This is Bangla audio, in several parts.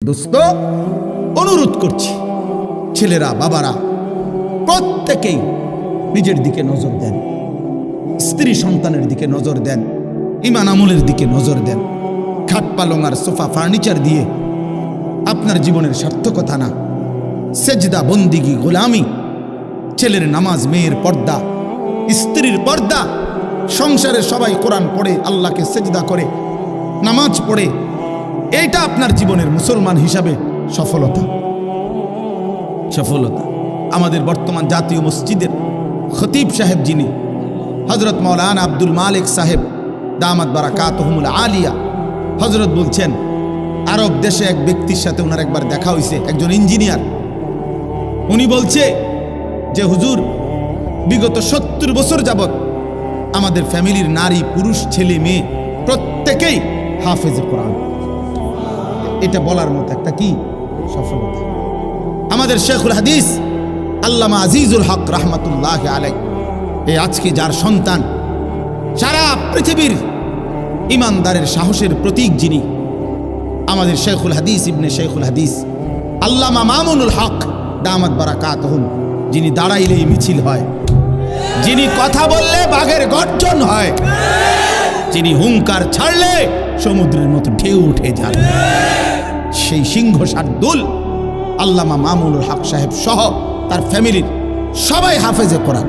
দোস্ত, অনুরোধ করছি, ছেলেরা, বাবারা প্রত্যেকেই নিজের দিকে নজর দেন, স্ত্রী সন্তানের দিকে নজর দেন, ইমান আমলের দিকে নজর দেন। খাট পালং আর সোফা ফার্নিচার দিয়ে আপনার জীবনের সার্থকতা না। সেজদা, বন্দিগি, গোলামি, ছেলের নামাজ, মেয়ের পর্দা, স্ত্রীর পর্দা, সংসারে সবাই কোরআন পড়ে, আল্লাহকে সেজদা করে, নামাজ পড়ে, এইটা আপনার জীবনের মুসলমান হিসাবে সফলতা। সফলতা। আমাদের বর্তমান জাতীয় মসজিদের খতিব সাহেব যিনি, হজরত মৌলানা আব্দুল মালিক সাহেব দামাত বারাকাতুহুমুল আলিয়া, হজরত বলছেন, আরব দেশে এক ব্যক্তির সাথে ওনার একবার দেখা হয়েছে, একজন ইঞ্জিনিয়ার। উনি বলছে যে হুজুর, বিগত 70 বছর যাবত আমাদের ফ্যামিলির নারী, পুরুষ, ছেলে, মেয়ে প্রত্যেকেই হাফেজে কোরআন। এটা বলার মতো একটা কি সফলতা। আমাদের শেখুল হাদিস আল্লামা আজিজুল হক রাহমাতুল্লাহ আলাইহি, এই আজকে যার সন্তান, সারা পৃথিবীর ইমানদারের সাহসের প্রতীক যিনি, আমাদের শেখুল হাদিস ইবনে শেখুল হাদিস আল্লামা মামুনুল হক দামাত বারাকাতুহুম, যিনি দাঁড়াইলেই মিছিল হয়, যিনি কথা বললে বাঘের গর্জন হয়, যিনি হুঙ্কার ছাড়লে সমুদ্রের মতো ঢেউ উঠে যান, সেই সিংহ শার্দুল আল্লামা মামুনুল হক সাহেব সহ তার ফ্যামিলির সবাই হাফেজে কোরআন,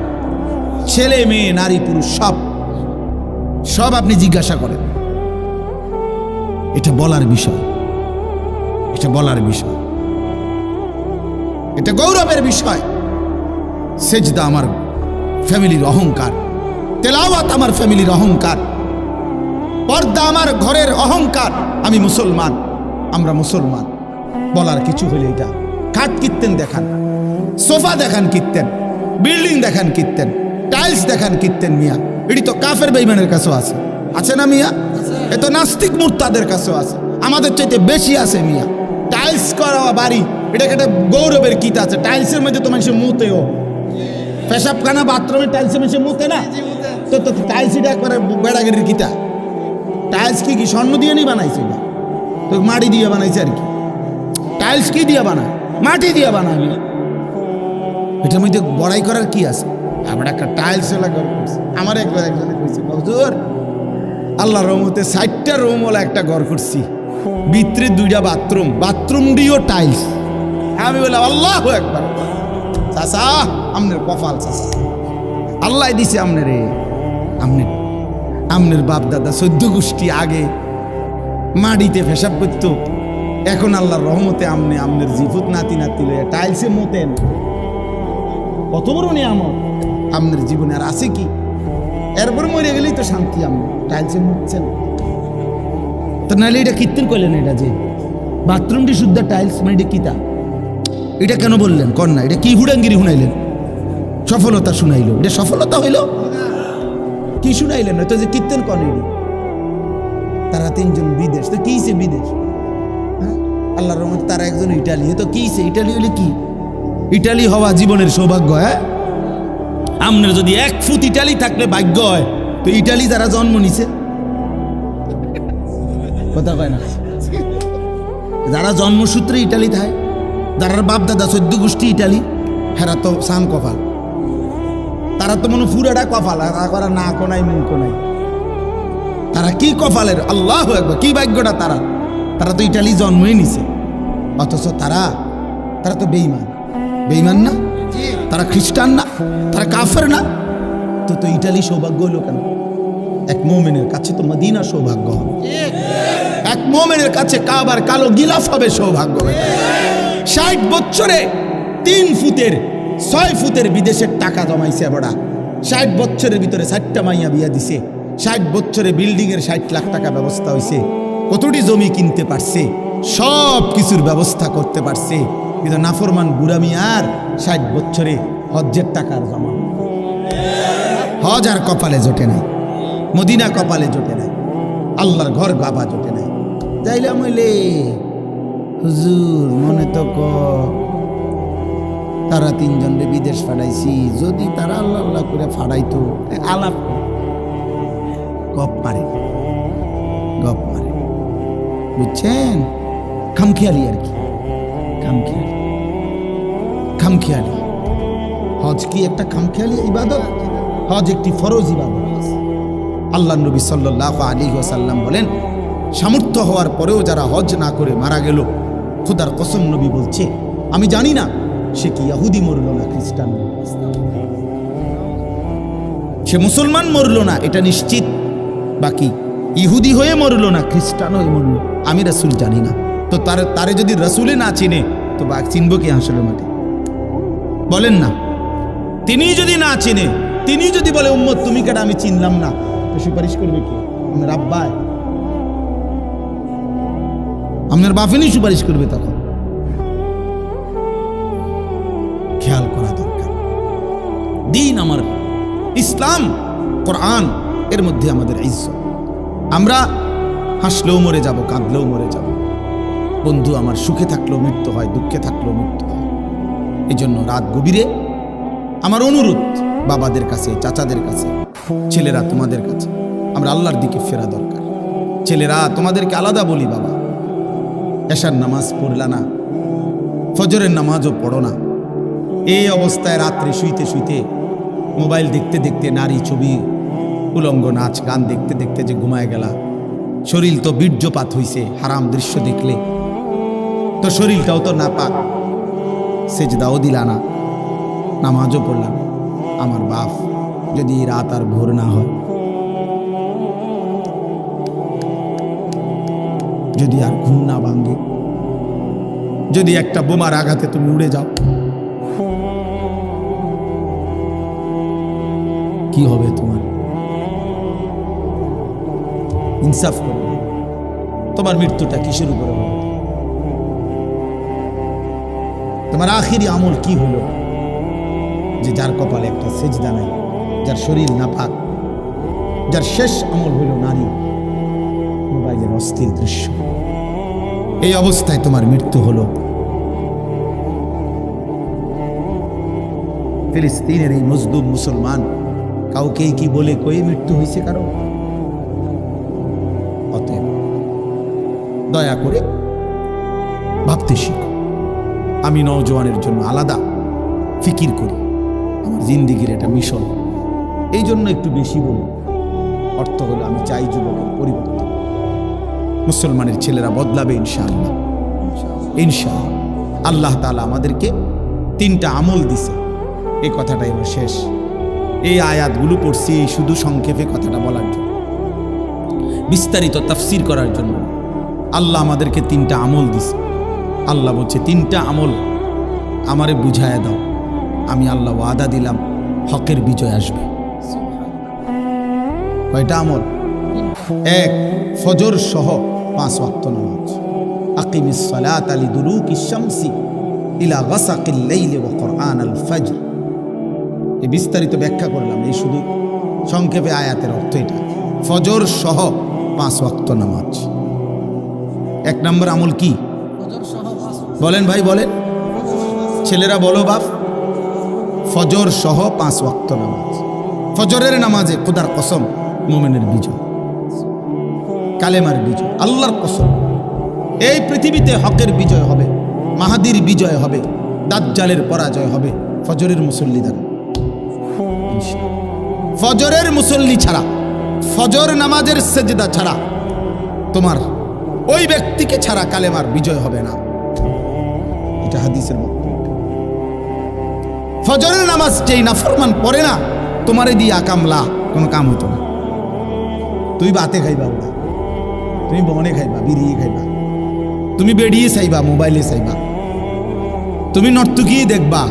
ছেলে, মেয়ে, নারী, পুরুষ, সব আপনি জিজ্ঞাসা করেন। এটা বলার বিষয়, এটা বলার বিষয়, এটা গৌরবের বিষয়। সেজদা আমার ফ্যামিলির অহংকার, তেলাওয়াত আমার ফ্যামিলির অহংকার, পর্দা আমার ঘরের অহংকার। আমি মুসলমান, আমরা মুসলমান বলার কিছু হলে এটা। খাট কিনতেন দেখান, সোফা দেখান কিনতেন, বিল্ডিং দেখান কিনতেন, টাইলস দেখান কিনতেন, মিয়া এটি তো কাফের বেঈমানের কাছেও আছে, আছে না মিয়া? এ তো নাস্তিক মুরতাদের কাছেও আছে, আমাদের চাইতে বেশি আছে মিয়া। টাইলস করা বাড়ি, এটাকে একটা গৌরবের কিত আছে। টাইলসের মধ্যে তো মানুষের মুতেও, পেশাবখানা বাথরুমে টাইলসের মানুষের মুতে না, তো তো টাইলস এটা একবারে বেড়াগিরির কিতা। টাইলস কি স্বর্ণ দিয়ে নি বানাইছে? না তো মাটি দিয়ে বানাইছে আর কি। টাইলস কি দিয়ে বানায়? মাটি দিয়ে বানায়। এটার মধ্যে বড়াই করার কি আছে? আমরা একটা টাইলস এলা ঘর করছি। আমার একবার একজনে কইছে, হুজুর আল্লাহর রহমতে 60টা রুম ওলা একটা ঘর করছি, ভিতরে 2টা বাথরুম, বাথরুম দিয়েও টাইলস। আমি বললাম আল্লাহু আকবার, চাচা আমনের কপাল, চাচা আল্লাহ দিছে আমনে রে। আমনের বাপ দাদা 14 গোষ্ঠী আগে মাটিতে পেশাব করত, এখন আল্লাহর রহমতে আমনের জিফুত নাতি নাতি লইয়া টাইলসে মতেন। কত বড় নিয়ামত আমনের জীবনে, আর আছে কি? এরপর মরে গেলেই তো শান্তি। আমি টাইলসে মুছছেন তো, নাহলে এটা কীর্তন করলেন, এটা যে বাথরুমটি শুদ্ধ টাইলস, মানে এটা কিতা? এটা কেন বললেন কর না? এটা কি হুড়াঙ্গিরি শুনাইলেন? সফলতা শুনাইল, এটা সফলতা হইল? কি শুনাইলেন? তো যে কীর্তন করেন, তারা 3 জন বিদেশ, তো কিছে বিদেশ? হ্যাঁ, আল্লাহর রহমতে তারা একজন ইটালি, তো কিছে? ইটালি হলে কি? ইটালি হওয়া জীবনের সৌভাগ্য। হ্যাঁ, আমনের যদি 1 ফুট ইটালি থাকলে ভাগ্য হয়, তো ইটালি যারা জন্ম নিছে, কথা কয় না, যারা জন্মসূত্রে ইটালি থাকে, যারা বাপ দাদা 14 গোষ্ঠী ইটালি, হেরা তো সান কপাল। তারা তো মনে পুরাটা কপাল, করা না কোনাই মুখ কোনাই। তারা কি কপালের, আল্লাহু আকবার, কি ভাগ্যটা তারা। তারা তো ইটালি জন্মই নিছে, অথচ তারা তো বেঈমান। বেঈমান না? তারা খ্রিস্টান না? তারা কাফের না? তো ইটালি সৌভাগ্য হলো কেন? এক মুমিনের কাছে তো মদিনা সৌভাগ্য হবে, এক মুমিনের কাছে কাবার কালো গিলাফ হবে সৌভাগ্য। 60 বছরে 3 ফুটের 6 ফুটের বিদেশের টাকা জমাইছে বড়া। 60 বছরের ভিতরে 60টা মাইয়া বিয়া দিছে। 60 বছরে বিল্ডিং এর 60 লাখ টাকা ব্যবস্থা হয়েছে। কতটি জমি কিনতে পারছে, সব কিছুর ব্যবস্থা করতে পারছে। কিন্তু নাফরমান বুড়া মিয়ার 60 বছরে হজ্জের টাকার জমা, হজ আর কপালে জোটে নাই, মদিনা কপালে জোটে নাই, আল্লাহর ঘর বাবা জোটে নাই। যাইলাম হইলে হুজুর মনে তো তারা 3 জনরে বিদেশ ফাড়াইছি, যদি তারা আল্লাহ আল্লাহ করে ফাড়াইতো, আলাপ গপ মারে, বুঝছেন? খামখেয়ালি আর কি, খামখেয়ালি। খামখেয়ালি হজ কি একটা খামখেয়ালি ইবাদত? হজ একটি ফরজ ইবাদত। আল্লাহ নবী সাল্লাল্লাহু আলাইহি ওয়াসাল্লাম বলেন, সামর্থ্য হওয়ার পরেও যারা হজ না করে মারা গেল, খোদার কসম নবী বলছে, আমি জানি না সে কি ইহুদি মরল না খ্রিস্টান, সে মুসলমান মরল না এটা নিশ্চিত, বাকি ইহুদি হয়ে মরল না খ্রিস্টান হয়ে মরল আমি রাসূল জানি না। তো তারে যদি রাসূলে না চিনে তো বা চিনব কি হাসরের মাঠে? বলেন না। তিনি যদি না চিনে, তিনি যদি বলে উম্মত তুমি কেটা আমি চিনলাম না, তো সুপারিশ করবে কে? আপনার আব্বায়, আপনার বাফেনই সুপারিশ করবে। তখন খেয়াল করা দরকার। দিন আমার ইসলাম, কোরআন, এর মধ্যে আমাদের ইজ্জত। আমরা হাসলেও মরে যাব, কাঁদলেও মরে যাব। বন্ধু আমার সুখে থাকলেও মৃত্যু হয়, দুঃখে থাকলেও মৃত্যু হয়। এই জন্য রাত গভীরে আমার অনুরোধ বাবাদের কাছে, চাচাদের কাছে, ছেলেরা তোমাদের কাছে, আমরা আল্লাহর দিকে ফেরা দরকার। ছেলেরা তোমাদেরকে আলাদা বলি, বাবা এশার নামাজ পড়লা না, ফজরের নামাজও পড়ো না, এই অবস্থায় রাত্রে শুইতে শুইতে মোবাইল দেখতে দেখতে নারী ছবি, উলঙ্গ নাচ গান দেখতে দেখতে যে ঘুমায় গেলা, শরীর তো বীর্যপাত হইছে হারাম দৃশ্য দেখলে, তো শরীরটাও তো নাপাক, সেজদাও দিলা না, নামাজও পড়লাম। আমার বাপ যদি রাত আর ভোর না হয়, যদি আর ঘুম না ভাঙে, যদি একটা বোমার আঘাতে তুমি উড়ে যাও, কি হবে তোমার? ইনসাফ করো, তোমার মৃত্যুটা কিসের উপরে হবে? তোমার আখিরি আমল কি হলো যে যার কপালে একটা সেজদা নাই, যার শরীর নাপাক, যার শেষ আমল হইল নারী, মোবাইলের অস্থির দৃশ্য, এই অবস্থায় তোমার মৃত্যু হলো। ফিলিস্তিনের এই মজলুম মুসলমান কাউকে কি বলে কয়ে মৃত্যু হয়েছে কারো? অতএব দয়া করে ভাবতে শিখো। আমি নওজোয়ানের জন্য আলাদা ফিকির করি, আমার জিন্দিগির এটা মিশন, এই জন্য একটু বেশি বলি। অর্থ হলো আমি চাই যুবকের পরিবর্তন, মুসলমানের ছেলেরা বদলাবে ইনশাআল্লাহ। ইনশাআল্লাহ আল্লাহ তাআলা আমাদেরকে 3টা আমল দিছে, এই কথাটাই আমার শেষ। এই আয়াতগুলো পড়ছি শুধু সংক্ষেপে কথাটা বলার জন্য, বিস্তারিত তাফসীর করার জন্য। আল্লাহ আমাদেরকে 3টা আমল দিছে। আল্লাহ বলছে 3টা আমল আমারে বুঝায় দাও, আমি আল্লাহ ওয়াদা দিলাম হকের বিজয় আসবে। কয়টা আমল? 1, ফজর সহ 5 ওয়াক্ত নামাজ। আকিমিস সালাতা লিদুলুকিশ শামসি ইলা গাসাকিল লাইলি ওয়া কুরআনাল ফজর। এই বিস্তারিত ব্যাখ্যা করলাম, এই শুধু সংক্ষেপে আয়াতের অর্থ এটা। ফজর সহ 5 ওয়াক্ত নামাজ। 1 নম্বর আমল কি? বলেন ভাই, বলেন, ছেলেরা বলো বাপ। ফজর সহ 5 ওয়াক্ত নামাজ। ফজরের নামাজে খোদার কসম মুমিনের বিজয়, কালেমার বিজয়, আল্লাহর কসম। এই পৃথিবীতে হকের বিজয় হবে, মাহাদির বিজয় হবে, দাজ্জালের পরাজয় হবে ফজরের মুসল্লি দ্বারা। ফজরের মুসল্লি ছাড়া, ফজর নামাজের সেজদা ছাড়া, তোমার ওই ব্যক্তিকে ছাড়া কালেমার বিজয় হবে না। এটা হাদিসের বক্তব্য। ফজরের নামাজ যেই নাফরমান পড়ে না, তোমারে দিয়ে আকামলা কোনো কাম হতো না। তুমি বাতে খাইবা, ওরা তুমি বনে খাইবা, বিড়িয়ে খাইবা, তুমি বেরিয়ে চাইবা, মোবাইলে চাইবা, তুমি নর্তকী দেখবা,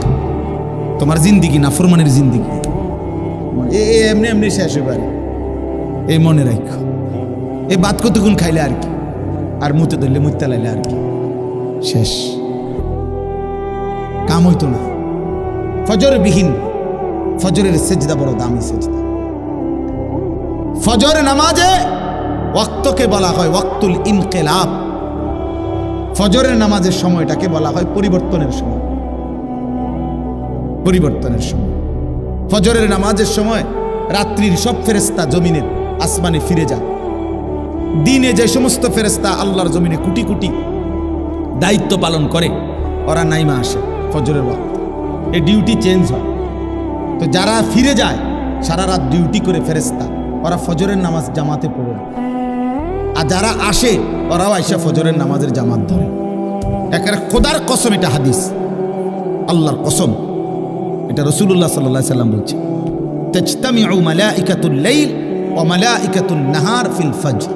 তোমার জিন্দিগি নাফরমানের জিন্দিগি এমনি এমনি শেষ হয়ে পারে। এই মনে রাখো, এই বাত কতক্ষণ খাইলে আর কি, আর মুতে ধরলে মুতে লাইলে আর কি, শেষ, কাম হইতো না। ফজর বিহীন, ফজরের সেজদা বড় দামি সেজদা। ফজর নামাজে ওয়াক্তকে বলা হয় ওয়াক্তুল ইনকিলাব। ফজরের নামাজের সময়টাকে বলা হয় পরিবর্তনের সময়। পরিবর্তনের সময় ফজরের নামাজের সময় রাত্রির সব ফেরেশতা জমিনের আসমানে ফিরে যায়। দিনে যে সমস্ত ফেরেশতা আল্লাহর জমিনে কোটি কোটি দায়িত্ব পালন করে ওরা নাইমা আসে ফজরের ওয়াক্ত, এই ডিউটি চেঞ্জ হয়। তো যারা ফিরে যায় সারা রাত ডিউটি করে ফেরেশতা, ওরা ফজরের নামাজ জামাতে পড়ে, আর যারা আসে ওরাও আইসা ফজরের নামাজের জামাত ধরে। একেবারে খোদার কসম, এটা হাদিস, আল্লাহর কসম, এটা রাসূলুল্লাহ সাল্লাল্লাহু আলাইহি সাল্লাম বলছে, তাজতামিউ মালাইকাতুল লাইল ওয়া মালাইকাতুন নাহার ফিল ফজর।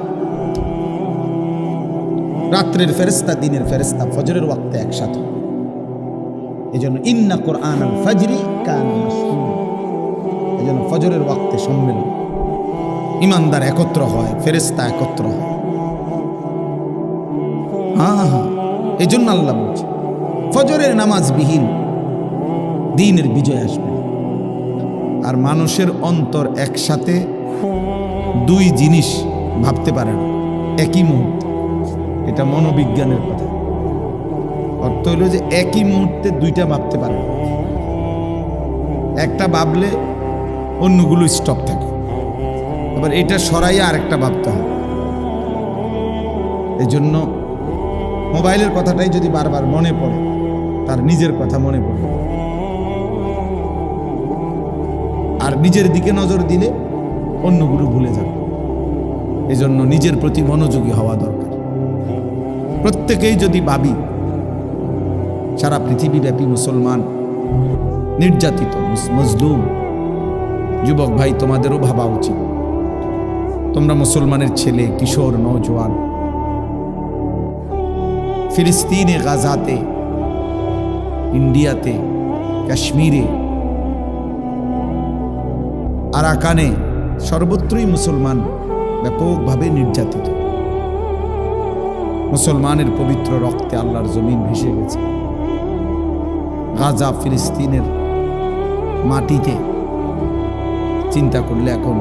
রাত্রের ফেরেশতা দিনের ফেরেশতা ফজরের ওয়াক্তে একসাথে। এজন্য ইন্না কুরআনাল ফাজরি কানা মাশহুরা, এজন্য ফজরের ওয়াক্তে সম্মেলন, ইমানদার একত্র হয়, ফেরেশতা একত্র হয়। হ্যাঁ, এজন্য আল্লাহ বলছে ফজরের নামাজ বিহীন দ্বীনের বিজয় আসবে। আর মানুষের অন্তর একসাথে দুই জিনিস ভাবতে পারে না একই মুহূর্তে, এটা মনোবিজ্ঞানের কথা। অর্থ হলো যে একই মুহূর্তে দুইটা ভাবতে পারে না, একটা ভাবলে অন্যগুলো স্টপ থাকে, আবার এটা সরাইয়া আরেকটা ভাবতে হয়। এই জন্য মোবাইলের কথাটাই যদি বারবার মনে পড়ে, তার নিজের কথা মনে পড়ে, আর নিজের দিকে নজর দিলে অন্যগুলো ভুলে যাবে। এজন্য নিজের প্রতি মনোযোগী হওয়া দরকার। প্রত্যেকেই যদি ভাবি সারা পৃথিবীব্যাপী মুসলমান নির্যাতিত, মজলুম, যুবক ভাই তোমাদেরও ভাবা উচিত, তোমরা মুসলমানের ছেলে, কিশোর, নওজোয়ান, ফিলিস্তিনে, গাজাতে, ইন্ডিয়াতে, কাশ্মীরে, আরাকানে, সর্বত্রই মুসলমান ব্যাপকভাবে নির্যাতিত। মুসলমানের পবিত্র রক্তে আল্লাহর জমিন ভেসে গেছে। গাজা, ফিলিস্তিনের মাটিতে চিন্তা করলে এখন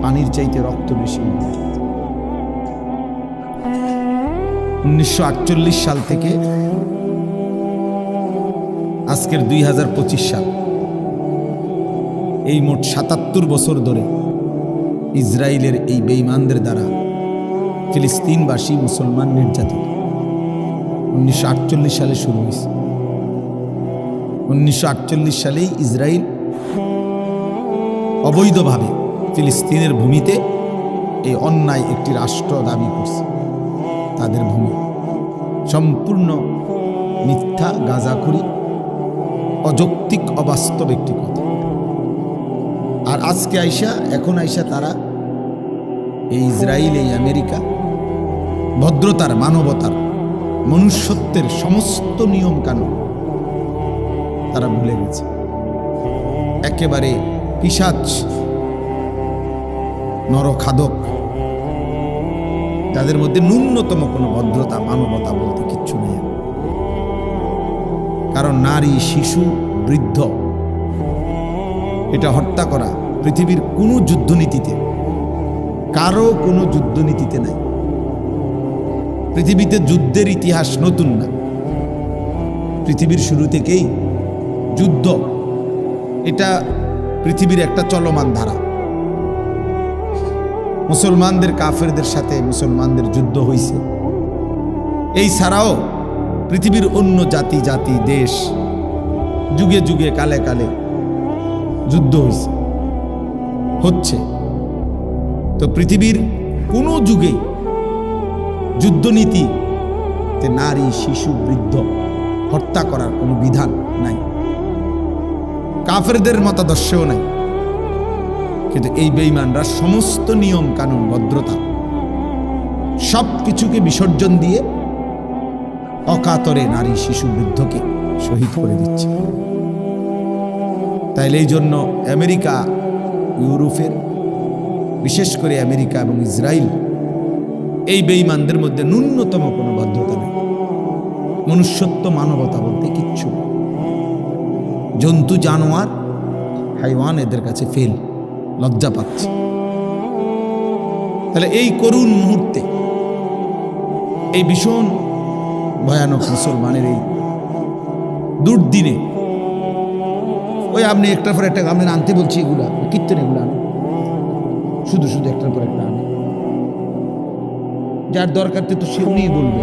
পানির চাইতে রক্ত বেশি। 1948 সাল থেকে আজকের 2025 সাল, এই মোট 77 বছর ধরে ইসরায়েলের এই বেঈমানদের দ্বারা ফিলিস্তিনবাসী মুসলমান নির্যাতিত। 1948 সালে শুরু হয়েছে। 1948 সালেই ইসরায়েল অবৈধভাবে ফিলিস্তিনের ভূমিতে এই অন্যায় একটি রাষ্ট্র দাবি করছে। তাদের ভূমি সম্পূর্ণ মিথ্যা, গাঁজাখুরি, অযৌক্তিক, অবাস্তব একটি কথা। আর আজকে এখন আইসা তারা এই ইসরায়েল, এই আমেরিকা ভদ্রতার, মানবতার, মনুষ্যত্বের সমস্ত নিয়ম কানুন তারা ভুলে গেছে। একেবারে পিশাচ, নরখাদক, যাদের মধ্যে ন্যূনতম কোনো ভদ্রতা, মানবতা বলতে কিচ্ছু নেই। কারণ নারী, শিশু, বৃদ্ধ এটা হত্যা করা পৃথিবীর কোনো যুদ্ধনীতিতে, কারো কোনো যুদ্ধনীতিতে নাই। পৃথিবীতে যুদ্ধের ইতিহাস নতুন না, পৃথিবীর শুরু থেকেই যুদ্ধ এটা পৃথিবীর একটা চলমান ধারা। মুসলমানদের কাফেরদের সাথে মুসলমানদের যুদ্ধ হয়েছে। এই ছাড়াও পৃথিবীর অন্য জাতি, দেশ যুগে যুগে, কালে কালে যুদ্ধ হচ্ছে। তো পৃথিবীর কোনো যুগে যুদ্ধনীতিতে নারী, শিশু, বৃদ্ধ হত্যা করার কোনো বিধান নাই, কাফেরদের মতাদর্শেও নাই। কিন্তু এই বেঈমানরা সমস্ত নিয়ম কানুন, ভদ্রতা সব কিছুকে বিসর্জন দিয়ে অকাতরে নারী, শিশু, বৃদ্ধকে শহীদ করে দিচ্ছে। তাইলে এই জন্য আমেরিকা, ইউরোপের, বিশেষ করে আমেরিকা এবং ইসরায়েল, এই বেঈমানদের মধ্যে ন্যূনতম কোনো ভদ্রতা নেই, মনুষ্যত্ব, মানবতা বলতে কিচ্ছু। জন্তু, জানোয়ার, হাইওয়ান এদের কাছে ফেল, লজ্জা পাচ্ছে। তাহলে এই করুণ মুহূর্তে, এই ভীষণ ভয়ানক মুসলমানের এই দুর্দিনে, ওই আপনি একটার পর একটা আপনি আনতে বলছি, এগুলা কীর্তন, এগুলো আনে, শুধু একটার পর একটা আনে। যার দরকার তো সে উনিই বলবে।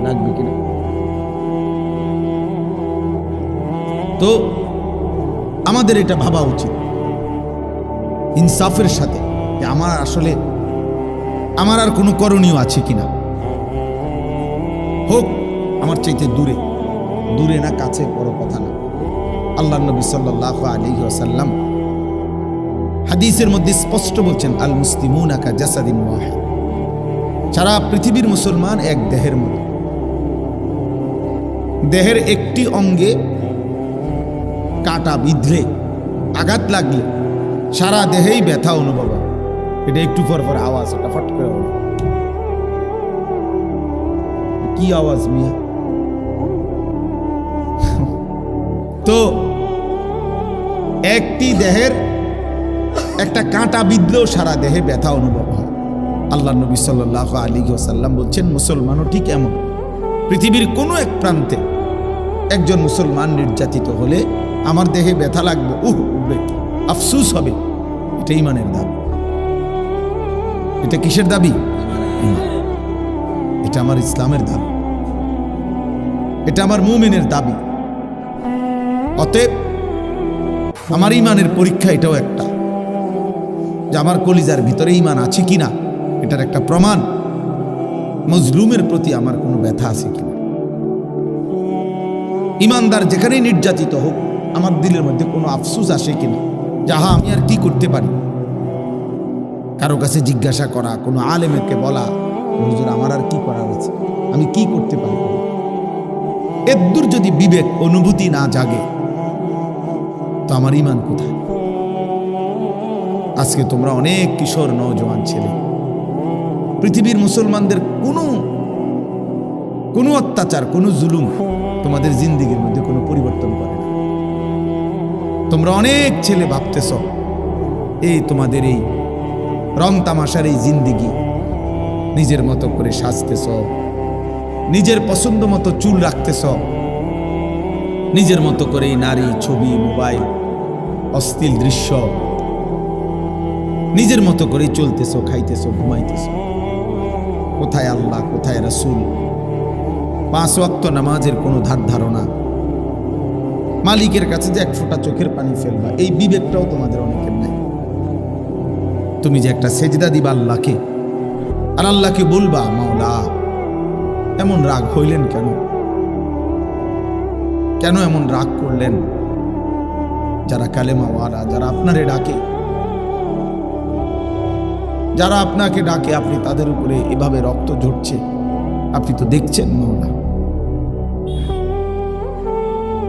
লাগবে কিনা। তো আমাদের এটা ভাবা উচিত ইনসাফের সাথে যে আমার আর কোনো করণীয় আছে কিনা, হোক আমার চাইতে দূরে, দূরে না কাছে বড় কথা না। আল্লাহ নবী সাল্লাল্লাহু আলাইহি ওয়াসাল্লাম হাদিসের মধ্যে স্পষ্ট বলছেন, আল মুসলিমুনা কা জাসাদিন ওয়াহিদ, সারা পৃথিবীর মুসলমান এক দেহের মতো। দেহের একটি অঙ্গে কাঁটা বিঁধলে, আঘাত লাগলে সারা দেহেই ব্যথা অনুভব হয়। এটা একটু পর পর আওয়াজ, ওটা ফট করে হলো, কি আওয়াজ মিয়া? তো একটি দেহের একটা কাঁটা বিঁধলেও সারা দেহে ব্যথা অনুভব হয়। আল্লাহ নবী সাল্লাল্লাহু আলাইহি ওয়াসাল্লাম বলছেন, মুসলমানও ঠিক এমন। পৃথিবীর কোনো এক প্রান্তে একজন মুসলমান নির্যাতিত হলে আমার দেহে ব্যথা লাগবে, উঠবে, আফসুস হবে। এটা ঈমানের দাবি। এটা কিসের দাবি? এটা আমার ইসলামের দাবি, এটা আমার মুমিনের দাবি। অতএব আমার ঈমানের পরীক্ষা এটাও একটা, যে আমার কলিজার ভিতরে ঈমান আছে কিনা, এটার একটা প্রমাণ। মজলুমের প্রতি আমার কোনো ব্যথা আছে কিনা। ঈমানদার যেখানেই নির্যাতিত হোক, আমার দিলের মধ্যে কোনো আফসোস আসে কিনা, যাহা আমি আর কি করতে পারি। কারো কাছে জিজ্ঞাসা করা, কোনো আলেমকে বলা, হুজুর আমার আর কি করার আছে, আমি কি করতে পারি। এদ্দুর যদি বিবেক অনুভূতি না জাগে, তো আমার ঈমান কোথায়? আজকে তোমরা অনেক কিশোর নওজোয়ান ছেলে, পৃথিবীর মুসলমানদের কোনো অত্যাচার, কোনো জুলুম তোমাদের জিন্দেগির মধ্যে কোনো পরিবর্তন করে না। তোমরা অনেক ছেলে ভাবতেছ এই তোমাদের এই রং তামাশার এই জিন্দেগি, নিজের মতো করে সাজতেছ, নিজের পছন্দ মতো চুল রাখতেছ, নিজের মতো করে নারী, ছবি, মোবাইল, অশ্লীল দৃশ্য, নিজের মতো করে চলতেছ, খাইতেছ, ঘুমাইতেছ। কোথায় আল্লাহ, কোথায় রাসূল? 5 ওয়াক্ত নামাজের কোনো ধার ধারণা, মালিকের কাছে যে এক ফোঁটা চোখের পানি ফেলবা, এই বিবেকটাও তোমাদের অনেকের নাই। তুমি যে একটা সেজদা দিবা আল্লাহকে, আর আল্লাহকে বলবা, মাওলা এমন রাগ হইলেন কেন, কেন এমন রাগ করলেন? যারা কালেমাওয়ালা, যারা আপনারে ডাকে, যারা আপনাকে ডাকে, আপনি তাদের উপরে এভাবে রক্ত ঝরছে, আপনি তো দেখছেন মাওলা।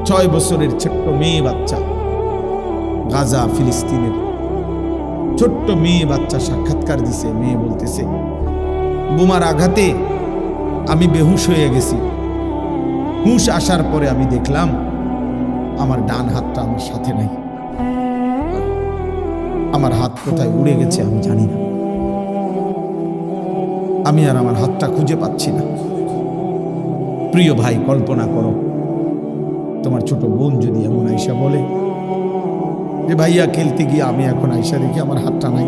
6 বছরের ছোট্ট মেয়ে বাচ্চা, গাজা ফিলিস্তিনের ছোট্ট মেয়ে বাচ্চা সাক্ষাৎকার দিছে। মেয়ে বলতেছে, বোমার আঘাতে আমি বেহুশ হয়ে গেছি, হুঁশ আসার পরে আমি দেখলাম আমার ডান হাতটা আমার সাথে নাই, আমার হাত কোথায় উড়ে গেছে আমি জানি না, আমি আর আমার হাতটা খুঁজে পাচ্ছি না। প্রিয় ভাই, কল্পনা করো, তোমার ছোট বোন যদি এমন আইসা বলে যে ভাইয়া খেলতে গিয়ে আমি এখন আইসা দেখি আমার হাতটা নাই।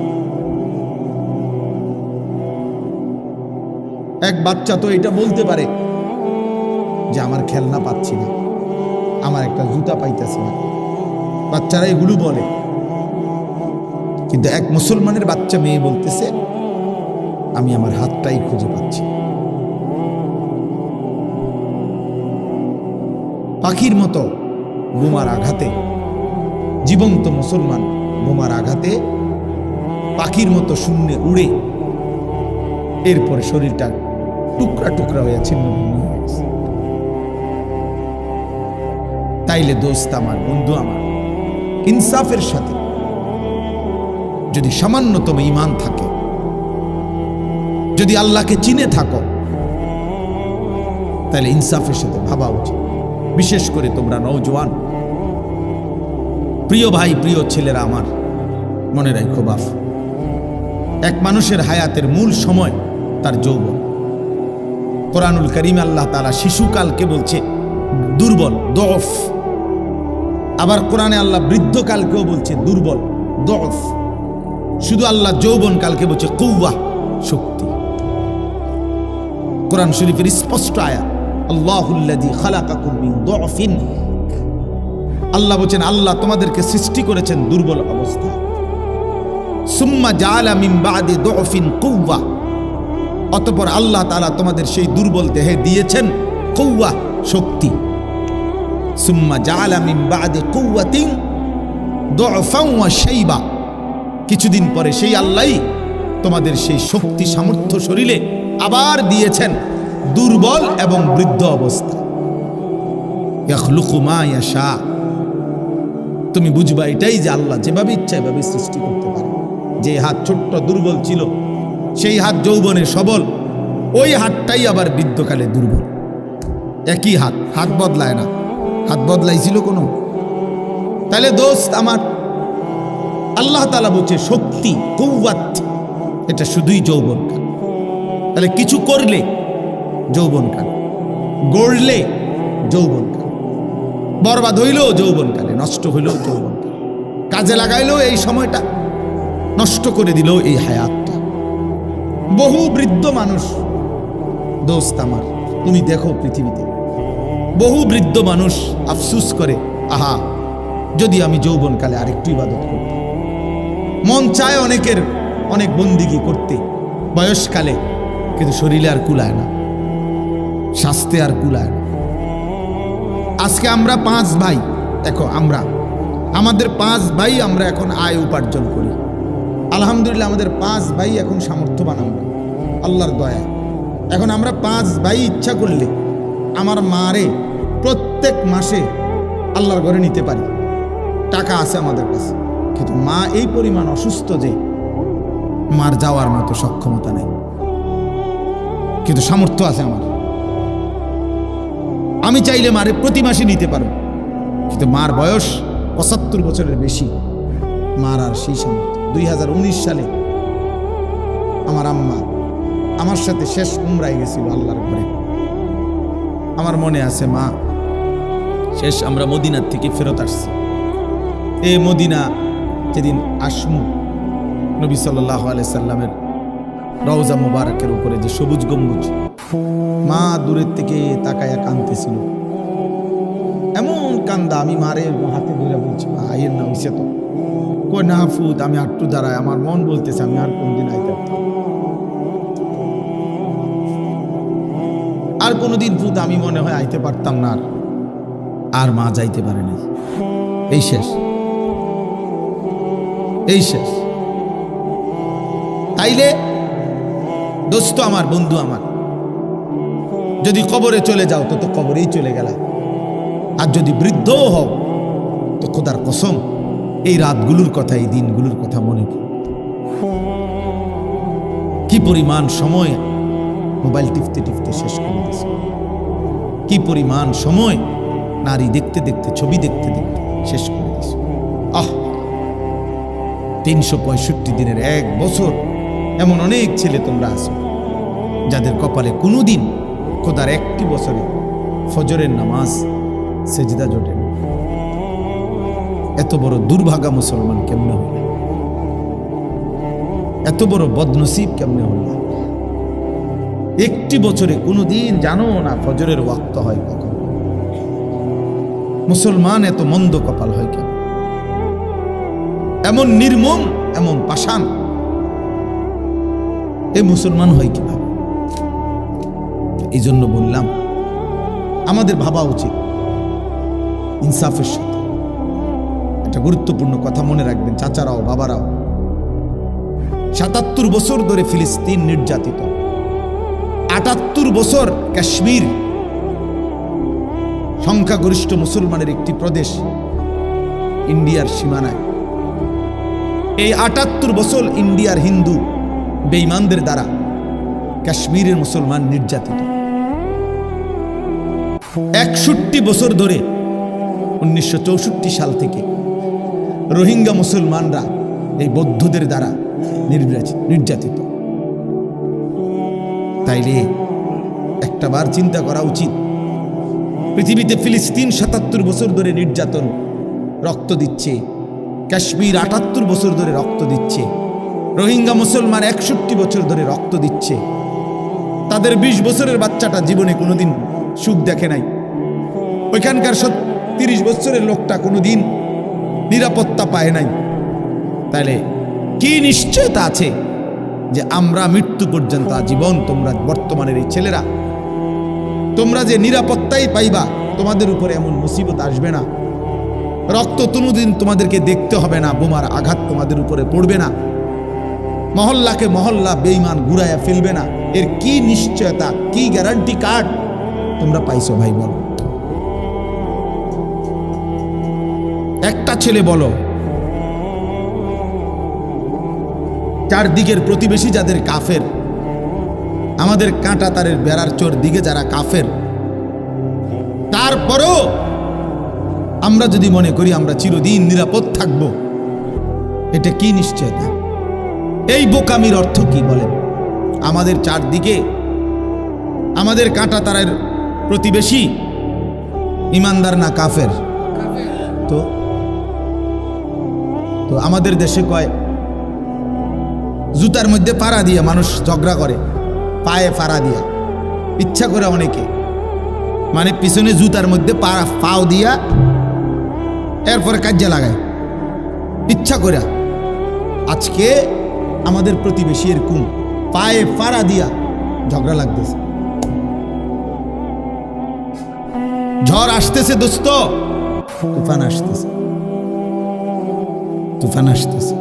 এক বাচ্চা তো এটা বলতে পারে যে আমার খেলনা পাচ্ছি না, আমার একটা জুতা পাইতেছি না, বাচ্চারা এগুলো বলে। কিন্তু এক মুসলমানের বাচ্চা মেয়ে বলতেছে আমি আমার হাতটাই খুঁজে পাচ্ছি। পাখির মতো বোমার আঘাতে, জীবন্ত মুসলমান বোমার আঘাতে পাখির মতো শূন্যে উড়ে এরপরে শরীরটা টুকরা টুকরা হয়ে ছিন্ন ভিন্ন হয়ে গেছে। তাইলে দোস্ত আমার, বন্ধু আমার, ইনসাফের সাথে যদি সামান্যতম ঈমান থাকে, যদি আল্লাহকে চিনে থাকো, তাহলে ইনসাফের সাথে ভাবা উচিত। বিশেষ করে তোমরা নওজোয়ান, প্রিয় ভাই, প্রিয় ছেলেরা আমার, মনে রাখো বাপ, এক মানুষের হায়াতের মূল সময় তার যৌবন। কোরআনুল কারীমে আল্লাহ তাআলা শিশুকালকে বলছে দুর্বল, দফ। আবার কোরআনে আল্লাহ বৃদ্ধকালকেও বলছে দুর্বল, দফ। শুধু আল্লাহ যৌবন কালকে বলছে কুওয়া, শক্তি। কোরআন শরীফের স্পষ্ট আয়াত, আল্লাহুল্লাযী খালাকাকুম মিন দুআফিন। আল্লাহ বলেন, আল্লাহ তোমাদেরকে সৃষ্টি করেছেন দুর্বল অবস্থায়। সুম্মা জাআলা মিন বাদি দুআফিন কুওয়া, অতঃপর আল্লাহ তাআলা তোমাদের সেই দুর্বল দেহে দিয়েছেন কুওয়া, শক্তি। সুম্মা জাআলা মিন বাদি কুওয়াতিন দুআফান ওয়া শাইবা, কিছুদিন পরে সেই আল্লাহই তোমাদের সেই শক্তি সামর্থ্য শরীরে আবার দিয়েছেন দুর্বল এবং বৃদ্ধ অবস্থা। ইয়াখলুকু মা ইয়াশা, তুমি বুঝবা এটাই যে আল্লাহ যেভাবে ইচ্ছা এভাবে সৃষ্টি করতে পারে। যে হাত ছোট্ট দুর্বল ছিল, সেই হাত যৌবনে সবল, ওই হাতটাই আবার বৃদ্ধকালে দুর্বল। একই হাত, হাত বদলায় না। হাত বদলাইছিল কোনো? তাহলে দোস্ত আমার, আল্লাহ তাআলা বলছে শক্তি, কুওয়াত, এটা শুধুই যৌবনকাল। তাহলে কিছু করলে যৌবনকাল, গড়লে যৌবনকাল, বরবাদ হইলেও যৌবনকালে, নষ্ট হইলেও যৌবনকালে, কাজে লাগাইলেও এই সময়টা, নষ্ট করে দিলেও এই হায়াতটা। বহু বৃদ্ধ মানুষ দোস্ত আমার, তুমি দেখো পৃথিবীতে বহু বৃদ্ধ মানুষ আফসুস করে, আহা যদি আমি যৌবনকালে আরেকটু ইবাদত করতাম। মন চায় অনেকের অনেক বন্দিগি করতে বয়সকালে, কিন্তু শরীরে আর কুলায় না, স্বাস্থ্যে আর কুলায় না। আজকে আমরা 5 ভাই, দেখো আমাদের 5 ভাই আমরা এখন আয় উপার্জন করি। আলহামদুলিল্লাহ আমাদের 5 ভাই এখন সামর্থ্যবান, আমরা আল্লাহর দয়া। এখন আমরা 5 ভাই ইচ্ছা করলে আমার মারে প্রত্যেক মাসে আল্লাহর ঘরে নিতে পারি, টাকা আছে আমাদের কাছে। কিন্তু মা এই পরিমাণ অসুস্থ যে মার যাওয়ার মতো সক্ষমতা নেই, কিন্তু সামর্থ্য আছে আমার। আমি চাইলে মারে প্রতি মাসে নিতে পারবো, কিন্তু মার বয়স 75 বছরের বেশি, মার আর সেই সামর্থ্য। 2019 সালে আমার আম্মা আমার সাথে শেষ উমরায় গেছিল আল্লাহর ঘরে। আমার মনে আছে, মা শেষ আমরা মদিনার থেকে ফেরত আসছি। এই মদিনা যেদিন আসমু, নবী সাল্লাল্লাহু আলাইহি সাল্লামের রওজা মুবারকের উপরে যে সবুজ গম্বুজ, মা দূরের থেকে তাকায়া কাঁদতেছিল, এমন কান্দা। আমি মারে হাতে ধরে বলছি, মা আইয়ের না, হইছে তো। কই না ফুত, আমি আটটু দাঁড়ায়, আমার মন বলতেছে আমি আর কোনদিন আইতে পারতাম, আর কোনোদিন ফুত আমি মনে হয় আইতে পারতাম না। আর মা যাইতে পারেনি, এই শেষ, এই শেষ। তাইলে দোস্ত আমার, বন্ধু আমার, যদি কবরে চলে যাও তো কবরেই চলে গেলা। আর যদি বৃদ্ধও হও তো খোদার কসম এই রাতগুলোর কথা, এই দিনগুলোর কথা মনে পড়ে। কি পরিমাণ সময় মোবাইল টিপতে টিপতে শেষ করে দিয়েছে, কি পরিমাণ সময় নারী দেখতে দেখতে, ছবি দেখতে দেখতে শেষ করে দিয়েছে। 365 দিনের 1 বছর এমন অনেক ছেলে তোমরা আছো যাদের কপালে কোনোদিন খোদার 1টি বছরে ফজরের নামাজ সেজদা জোটে না। এত বড় দুর্ভাগা মুসলমান কেমনে হল? এত বড় বদনসিব কেমনে হল? 1টি বছরে কোনোদিন জানো না ফজরের ওয়াক্ত হয় কখন? মুসলমান এত মন্দ কপাল হয় কেন? এমন নির্মম, এমন পাষাণ এই মুসলমান হয় কিভাবে? এই জন্য বললাম আমাদের ভাবা উচিত ইনসাফের সাথে। একটা গুরুত্বপূর্ণ কথা মনে রাখবেন চাচারাও, বাবারাও। 77 বছর ধরে ফিলিস্তিন নির্যাতিত, 78 বছর কাশ্মীর সংখ্যাগরিষ্ঠ মুসলমানের একটি প্রদেশ ইন্ডিয়ার সীমানায়। এই 78 বছর ইন্ডিয়ার হিন্দু বেঈমানদের দ্বারা কাশ্মীরের মুসলমান নির্যাতিত। 61 বছর ধরে 1964 সাল থেকে রোহিঙ্গা মুসলমানরা এই বৌদ্ধদের দ্বারা নির্যাতিত। তাইলে একটাবার চিন্তা করা উচিত, পৃথিবীতে ফিলিস্তিন 77 বছর ধরে নির্যাতন, রক্ত দিচ্ছে, কাশ্মীর 78 বছর ধরে রক্ত দিচ্ছে, রোহিঙ্গা মুসলমান 61 বছর ধরে রক্ত দিচ্ছে। তাদের 20 বছরের বাচ্চাটা জীবনে কোনোদিন সুখ দেখে নাই, ওইখানকার 30 বছরের লোকটা কোনোদিন নিরাপত্তা পায় নাই। তাহলে কি নিশ্চয়তা আছে যে আমরা মৃত্যু পর্যন্ত আজীবন, তোমরা বর্তমানের এই ছেলেরা তোমরা যে নিরাপত্তাই পাইবা, তোমাদের উপরে এমন মুসিবত আসবে না, রক্ত কোনোদিন তোমাদেরকে দেখতে হবে না, বোমার আঘাত তোমাদের উপরে পড়বে না, মহল্লাকে মহল্লা বেঈমান ঘুরাইয়া ফেলবে না। এর কি নিশ্চয়তা, কি গ্যারান্টি কার্ড তোমরা পাইছো ভাই? বলো, একটা ছেলে বলো, চারদিকের প্রতিবেশী যাদের কাফের, আমাদের কাঁটা তারের বেড়ার চোর দিকে যারা কাফের, তারপরও আমরা যদি মনে করি আমরা চিরদিন নিরাপদ থাকব, এটা কি নিশ্চয়তা? এই বোকামির অর্থ কি বলেন? আমাদের চারদিকে আমাদের কাঁটা তারের প্রতিবেশী ইমানদার না কাফের? তো তো আমাদের দেশে কয় জুতার মধ্যে পাড়া দিয়া মানুষ ঝগড়া করে, পায়ে পাড়া দিয়া, ইচ্ছা করে অনেকে, মানে পিছনে জুতার মধ্যে পাও দিয়া এরপরে কাজ্যা লাগায় ইচ্ছা করে। আজকে আমাদের প্রতিবেশী এরকম পায়ে পাড়া দিয়া ঝগড়া লাগতেছে। ঝড় আসতেছে দোস্ত, তুফান আসতেছে, তুফান আসতেছে,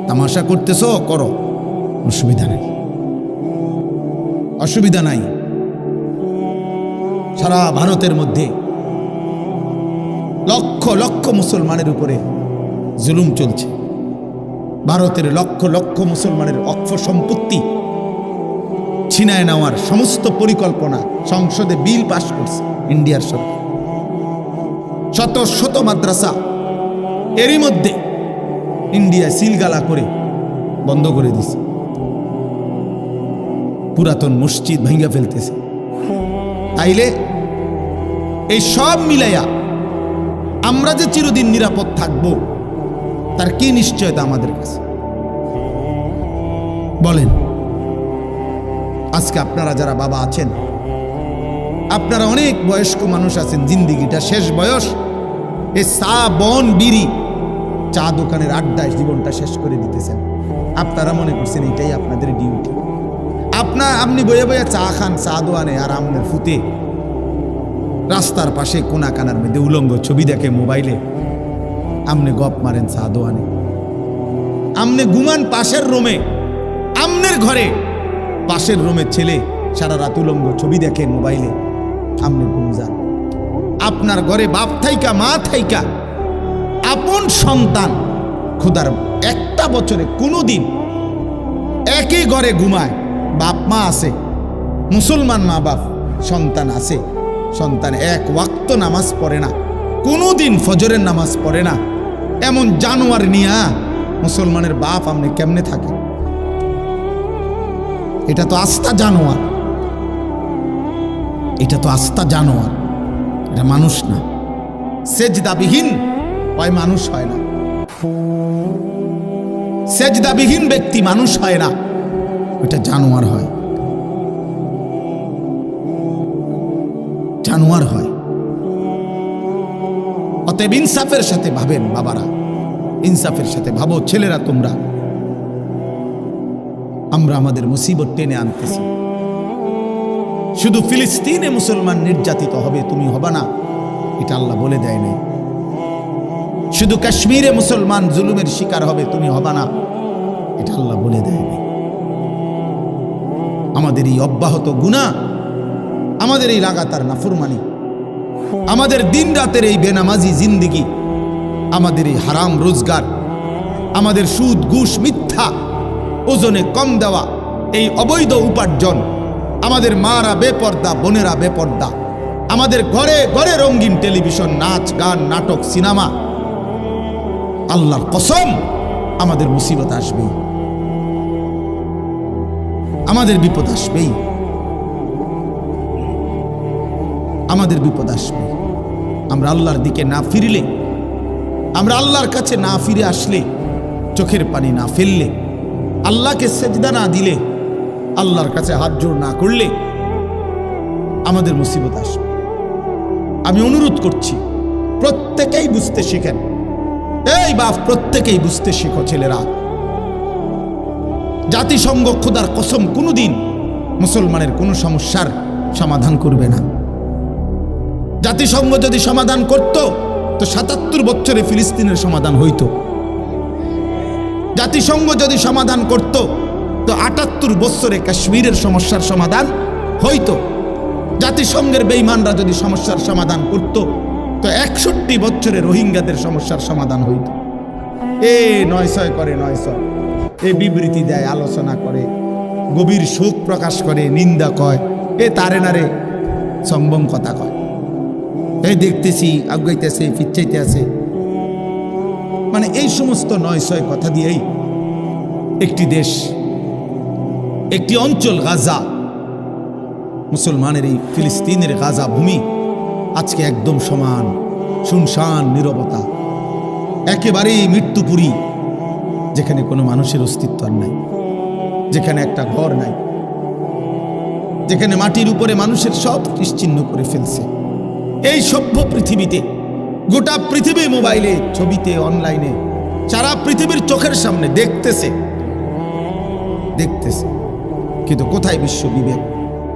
তামাশা করতেছো করো, অসুবিধা নাই, অসুবিধা নাই। সারা ভারতের মধ্যে লক্ষ লক্ষ মুসলমানের উপরে জুলুম চলছে। ভারতের লক্ষ লক্ষ মুসলমানের অক্ষ সম্পত্তি ছিনায় নেওয়ার সমস্ত পরিকল্পনা সংসদে বিল পাশ করছে ইন্ডিয়ার সরকার। শত শত মাদ্রাসা এরই মধ্যে ইন্ডিয়া সিলগালা করে বন্ধ করে দিছে, পুরাতন মসজিদ ভাঙ্গা ফেলতেছে। তাইলে এই সব মিলাইয়া আমরা যে চিরদিন নিরাপদ থাকব, তার কি নিশ্চয়তা আমাদের কাছে বলেন? আজকে আপনারা যারা বাবা আছেন, আপনারা অনেক বয়স্ক মানুষ আছেন, জিন্দিগিটা শেষ বয়স, এ চা বন বিড়ি চা দোকানের আড্ডায় জীবনটা শেষ করে দিতেছেন। আপনারা মনে করছেন এটাই আপনাদের ডিউটি। আপনি বয়ে বয়ে চা খান, চা দোয়ানে, আর আপনার ফুতে রাস্তার পাশে কোনা কানার মধ্যে উলঙ্গ ছবি দেখে মোবাইলে, আমনে গপ মারেন চা দোয়ানে। আমনে ঘুমান পাশের রুমে, আমনের ঘরে পাশের রুমের ছেলে সারা রাত উলঙ্গ ছবি দেখে মোবাইলে, আমনে ঘুম যান। আপনার ঘরে বাপ থাইকা মা থাইকা আপন সন্তান খোদার একটা বছরে কোনোদিন একই ঘরে ঘুমায়, বাপ মা আছে, মুসলমান মা বাপ, সন্তান আছে, সন্তান এক ওয়াক্ত নামাজ পড়ে না, কোনোদিন ফজরের নামাজ পড়ে না, এমন জানোয়ার নিয়া মুসলমানের বাপ আপনি কেমনে থাকে? এটা তো আস্থা জানোয়ার, এটা তো আস্থা জানোয়ার, এটা মানুষ না। সেজদাবিহীন হয় মানুষ হয় না, সেজদাবিহীন ব্যক্তি মানুষ হয় না, ওটা জানোয়ার হয়, জানোয়ার হয়। অতএব ইনসাফের সাথে ভাবেন বাবারা, ইনসাফের সাথে ভাবো ছেলেরা তোমরা। আমরা আমাদের মুসিবত টেনে আনতেছি। শুধু ফিলিস্তিনে মুসলমান নির্যাতিত হবে, তুমি হবা না, এটা আল্লাহ বলে দেয় নাই। শুধু কাশ্মীরে মুসলমান জুলুমের শিকার হবে, তুমি হবা না, এটা আল্লাহ বলে দেয় নাই। আমাদের এই অব্যাহত গুনাহ, আমাদের এই লাগাতার নাফরমানি, আমাদের দিন রাতের এই বেনামাজি জিন্দিগি, আমাদের এই হারাম রোজগার, আমাদের সুদ ঘুষ মিথ্যা, ওজনে কম দেওয়া, এই অবৈধ উপার্জন, আমাদের মারা বেপর্দা, বোনেরা বেপর্দা, আমাদের ঘরে ঘরে রঙিন টেলিভিশন, নাচ গান নাটক সিনেমা, আল্লাহর কসম আমাদের মুসিবত আসবেই, আমাদের বিপদ আসবেই, আমাদের বিপদ আসবে। আমরা আল্লাহর দিকে না ফিরলে, আমরা আল্লাহর কাছে না ফিরে আসলে, চোখের পানি না ফেললে, আল্লাহকে সেজদা না দিলে, আল্লাহর কাছে হাত জোড় না করলে আমাদের মুসিবত আসবে। আমি অনুরোধ করছি, প্রত্যেকেই বুঝতে শিখেন। এই বাপ, প্রত্যেকেই বুঝতে শিখো ছেলেরা। জাতিসংঘ খোদার কসম কোনোদিন মুসলমানের কোনো সমস্যার সমাধান করবে না। জাতিসংঘ যদি সমাধান করত তো ৭৭ বছরে ফিলিস্তিনের সমাধান হইত। জাতিসংঘ যদি সমাধান করত তো ৭৮ বছরে কাশ্মীরের সমস্যার সমাধান হইত। জাতিসংঘের বেঈমানরা যদি সমস্যার সমাধান করত তো ৬১ বছরে রোহিঙ্গাদের সমস্যার সমাধান হইত। নয়সয় করে, নয়সয় বিবৃতি দেয়, আলোচনা করে, গভীর শোক প্রকাশ করে, নিন্দা কয়, তারে নারে সম্বম কথা কয়, দেখতেছি আগাইতেছে, ফিরচাইতে আছে। মানে এই সমস্ত নয়সয় কথা দিয়েই একটি দেশ, একটি অঞ্চল গাজা, মুসলমানের এই ফিলিস্তিনের গাজা ভূমি আজকে একদম সমান, শুনশান, নীরবতা, একেবারেই মৃত্যুপুরী, যেখানে কোনো মানুষের অস্তিত্ব আর নাই, যেখানে একটা ঘর নাই, যেখানে মাটির উপরে মানুষের সব নিশ্চিহ্ন করে ফেলছে। এই সভ্য পৃথিবীতে, গোটা পৃথিবী মোবাইলে, ছবিতে, অনলাইনে, সারা পৃথিবীর চোখের সামনে দেখতেছে, কিন্তু কোথায় বিশ্ব বিবেক?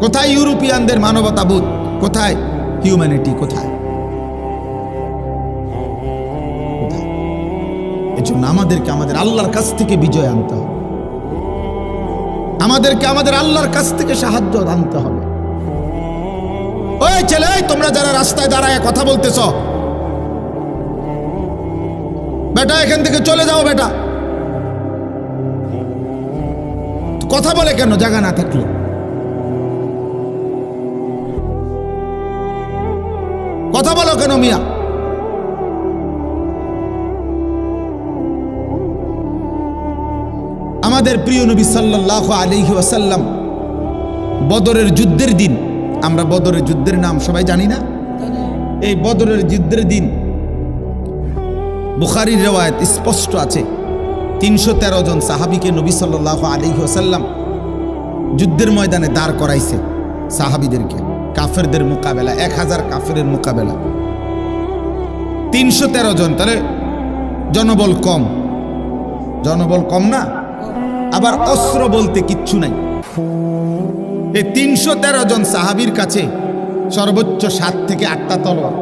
কোথায় ইউরোপিয়ানদের মানবতাবোধ? কোথায় হিউম্যানিটি? কোথায়? এজন্য আমাদেরকে আমাদের আল্লাহর কাছ থেকে বিজয় আনতে হবে, আমাদেরকে আমাদের আল্লাহর কাছ থেকে সাহায্য আনতে হবে। ওই ছেলে, তোমরা যারা রাস্তায় দাঁড়ায় কথা বলতেছ, বেটা এখান থেকে চলে যাও। বেটা কথা বলে কেন জায়গা না থাকলে? কথা বলো কেন মিয়া? আমাদের প্রিয় নবী সাল্লাল্লাহু আলাইহি ওয়াসাল্লাম বদরের যুদ্ধের দিন, আমরা বদরের যুদ্ধের নাম সবাই জানি না? এই বদরের যুদ্ধের দিন বুখারীর রিওয়ায়াত স্পষ্ট আছে, ৩১৩ জন সাহাবীকে নবী সাল্লাল্লাহু আলাইহি ওয়াসাল্লাম যুদ্ধের ময়দানে দাঁড় করাইছে। সাহাবীদেরকে কাফেরদের মোকাবেলা, ১০০০ কাফেরের মোকাবেলা, ৩১৩ জন। তাহলে জনবল কম, জনবল কম না? আবার অস্ত্র বলতে কিচ্ছু নাই। এই ৩১৩ জন সাহাবীর কাছে সর্বোচ্চ ৭ থেকে ৮টা তলোয়ার,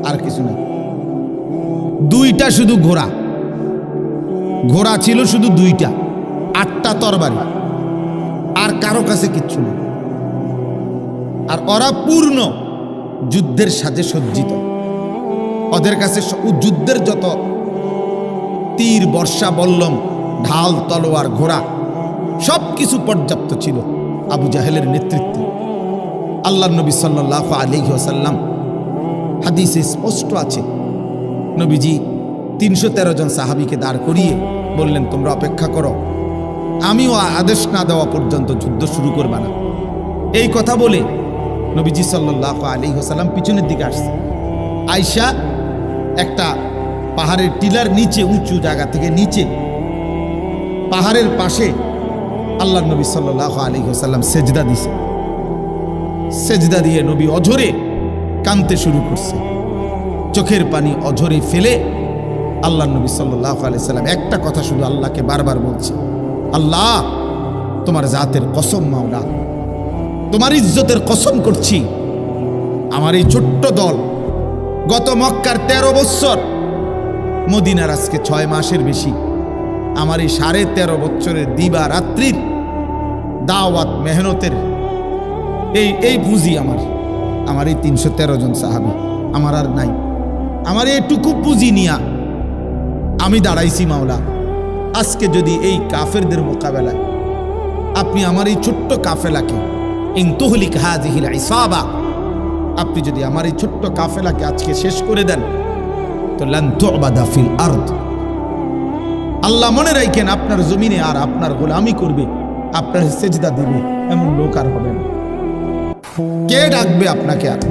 আর কিছু নাই। 2টা শুধু ঘোড়া, ঘোড়া ছিল শুধু 2টা, 8টা তরবারি, আর কারো কাছে কিচ্ছু নেই। আর ওরা পূর্ণ যুদ্ধের সাজে সজ্জিত। ওদের কাছে যুদ্ধের যত তীর, বর্ষা, বল্লম, ঢাল, তলোয়ার, ঘোড়া সব কিছু পর্যাপ্ত ছিল আবু জাহেলের নেতৃত্বে। আল্লাহর নবী সাল্লাল্লাহু আলাইহি ওয়াসাল্লাম, হাদিসে স্পষ্ট আছে, নবীজি ৩১৩ জন সাহাবীকে দাঁড় করিয়ে বললেন, তোমরা অপেক্ষা করো, আমিও আদেশ না দেওয়া পর্যন্ত যুদ্ধ শুরু করবা না। এই কথা বলে নবীজি সাল্লাল্লাহু আলাইহি ওয়াসাল্লাম পিছনের দিকে আসছে। আয়েশা একটা পাহাড়ের টিলার নিচে, উঁচু জায়গা থেকে নিচে পাহাড়ের পাশে আল্লাহর নবী সাল্লাল্লাহু আলাইহি ওয়াসাল্লাম সেজদা দিছে। সেজদা দিয়ে নবী অঝরে কাঁদতে শুরু করছে, চোখের পানি অঝরে ফেলে আল্লাহর নবী সাল্লাল্লাহু আলাইহি ওয়াসাল্লাম একটা কথা শুধু আল্লাহকে বারবার বলছে, আল্লাহ তোমার জাতের কসম, মাওলা তোমার ইজ্জতের কসম করছি, আমার এই ছোট্ট দল গত মক্কার 13 বছর, মদিনার আজকে 6 মাসের বেশি, আমার এই 13.5 বছরের দিবা রাত্রির দাওয়াত মেহনতের এই পুঁজি আমার এই ৩১৩ জন সাহাবী, আমার আর নাই। আমার এইটুকু পুঁজি নিয়া আমি দাঁড়াইছি মাওলা। আজকে যদি এই কাফেরদের মোকাবেলায় আপনি আমার এই ছোট্ট কাফেলাকে, ইন তুহলিক হাযিহিল ইসাবা, আপনি যদি আমার এই ছোট্ট কাফেলাকে আজকে শেষ করে দেন, তো লান তুবাদা ফিল আরদ, আল্লাহ মনে রাখেন আপনার জমিনে আর আপনার গোলামি করবে, আপনার সেজদা দিবে এমন লোক আর হবে না। কে ডাকবে আপনাকে আর?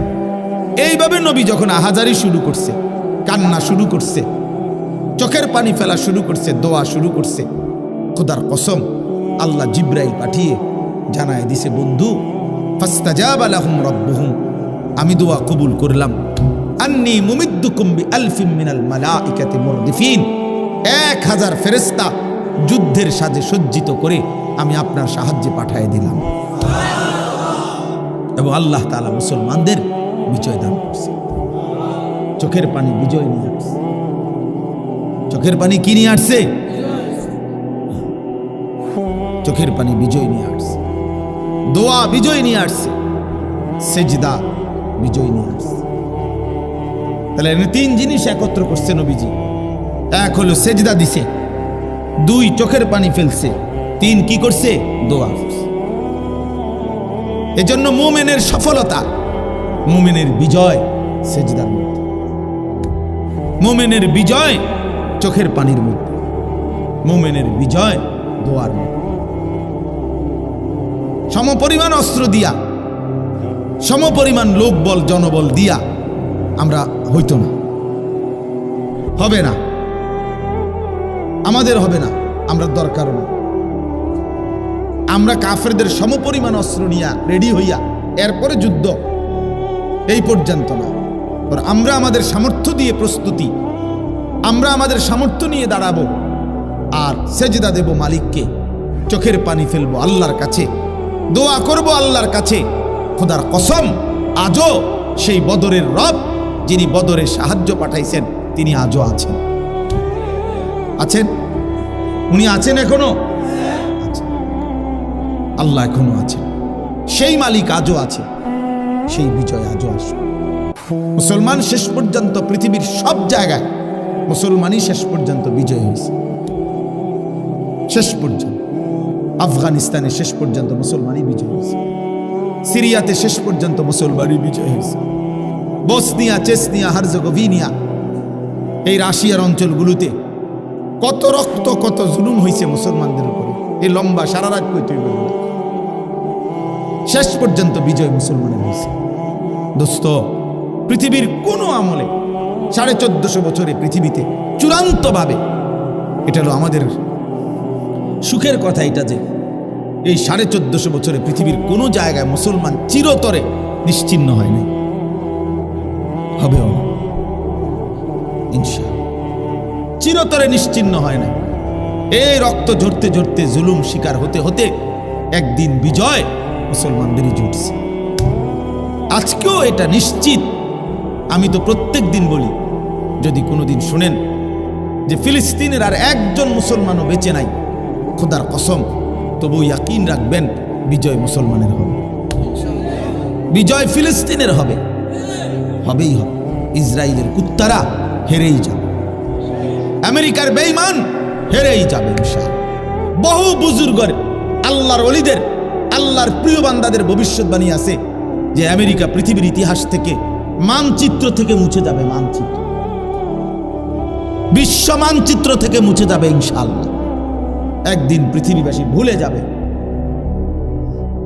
এইভাবে নবী যখন আহাজারি শুরু করছে, কান্না শুরু করছে, চোখের পানি ফেলা শুরু করছে, দোয়া শুরু করছে, খোদার কসম আল্লাহ জিব্রাইল পাঠিয়ে জানায় দিছে, বন্ধু ফাস্তাজাবা লাহুম রাব্বুহুম, আমি দোয়া কবুল করলাম, আন্নী মুমিদ্দুকুম বিআলফিম মিনাল মালাইকাতি মুরদিফিন, 1000 ফেরেশতা যুদ্ধের সাজে সজ্জিত করে আমি আপনার সাহায্যে পাঠিয়ে দিলাম। এবং আল্লাহ তাআলা মুসলমানদের বিজয় দান করছে। চোখের পানি বিজয় নিয়ে আসছে। চোখের পানি কি নিয়ে আসছে? চোখের পানি বিজয় নিয়ে আসছে। দোয়া বিজয় নিয়ে আসছে। সেজদা বিজয় নিয়ে আসছে। তাহলে 3 জিনিস একত্র করছে নবীজি। 1 হলো সেজদা দিছে, 2 চোখের পানি ফেলছে, 3 কি করছে? দোয়া করছে। এজন্য মুমিনের সফলতা, মুমিনের বিজয় সেজদার মধ্যে, মুমিনের বিজয় চোখের পানির মধ্যে, মুমিনের বিজয় দোয়ার মধ্যে। সমপরিমাণ অস্ত্র দিয়া, সমপরিমাণ লোকবল জনবল দিয়া আমরা হইতো না, হবে না, আমাদের হবে না, আমরা দরকারও না। আমরা কাফেরদের সমপরিমাণ অস্ত্র নিয়া রেডি হইয়া এরপরে যুদ্ধ, এই পর্যন্ত না। আমরা আমাদের সামর্থ্য দিয়ে প্রস্তুতি, আমরা আমাদের সামর্থ্য নিয়ে দাঁড়াবো আর সেজদা দেব মালিককে, চোখের পানি ফেলবো আল্লাহর কাছে, দোয়া করব আল্লাহর কাছে। খোদার কসম, আজও সেই বদরের রব যিনি বদরের সাহায্য পাঠাইছেন তিনি আজও আছেন। আছেন? উনি আছেন এখনো? আল্লাহ এখনো আছেন। সেই মালিক আজও আছে, সেই বিজয় আজও আসবে। মুসলমান শেষ পর্যন্ত পৃথিবীর সব জায়গায় মুসলমানই শেষ পর্যন্ত বিজয় হয়েছে। শেষ পর্যন্ত আফগানিস্তানে শেষ পর্যন্ত মুসলমানই বিজয় হয়েছে, সিরিয়াতে শেষ পর্যন্ত মুসলমানই বিজয় হয়েছে, বসনিয়া, চেচনিয়া, হার্জেগোভিনা, এই রাশিয়ার অঞ্চলগুলোতে কত রক্ত, কত জুলুম হয়েছে মুসলমানদের উপরে। এই লম্বা সারা রাত কইতে হইবে, শেষ পর্যন্ত বিজয় মুসলমানের হয়েছে। দোস্ত, পৃথিবীর কোন আমলে 1450 বছরে পৃথিবীতে চূড়ান্তভাবে, এটা হলো আমাদের সুখের কথা এটা যে এই 1450 বছরে পৃথিবীর কোন জায়গায় মুসলমান চিরতরে নিশ্চিহ্ন হয় নাই, হবেও না ইনশাআল্লাহ, চিরতরে নিশ্চিহ্ন হয় না। এই রক্ত ঝরতে ঝরতে, জুলুম শিকার হতে হতে একদিন বিজয় মুসলমানদেরই জুটছে। আজকেও এটা নিশ্চিত। আমি তো প্রত্যেক দিন বলি, যদি কোনোদিন শুনেন যে ফিলিস্তিনের আর একজন মুসলমানও বেঁচে নাই, খোদার কসম, তবু ইয়াকিন রাখবেন বিজয় মুসলমানের হবে, বিজয় ফিলিস্তিনের হবে, হবেই হবে। ইসরায়েলের কুত্তারা হেরেই যাবে, আমেরিকার বেঈমান হেরেই যাবে ইনশাআল্লাহ। বহু বুজুর্গের, আল্লাহর ওলিদের, আল্লাহর প্রিয় বান্দাদের ভবিষ্যৎবাণী আছে যে আমেরিকা পৃথিবীর ইতিহাস থেকে, মানচিত্র থেকে মুছে যাবে, মানচিত্র, বিশ্ব মানচিত্র থেকে মুছে যাবে ইনশাআল্লাহ। একদিন পৃথিবীবাসী ভুলে যাবে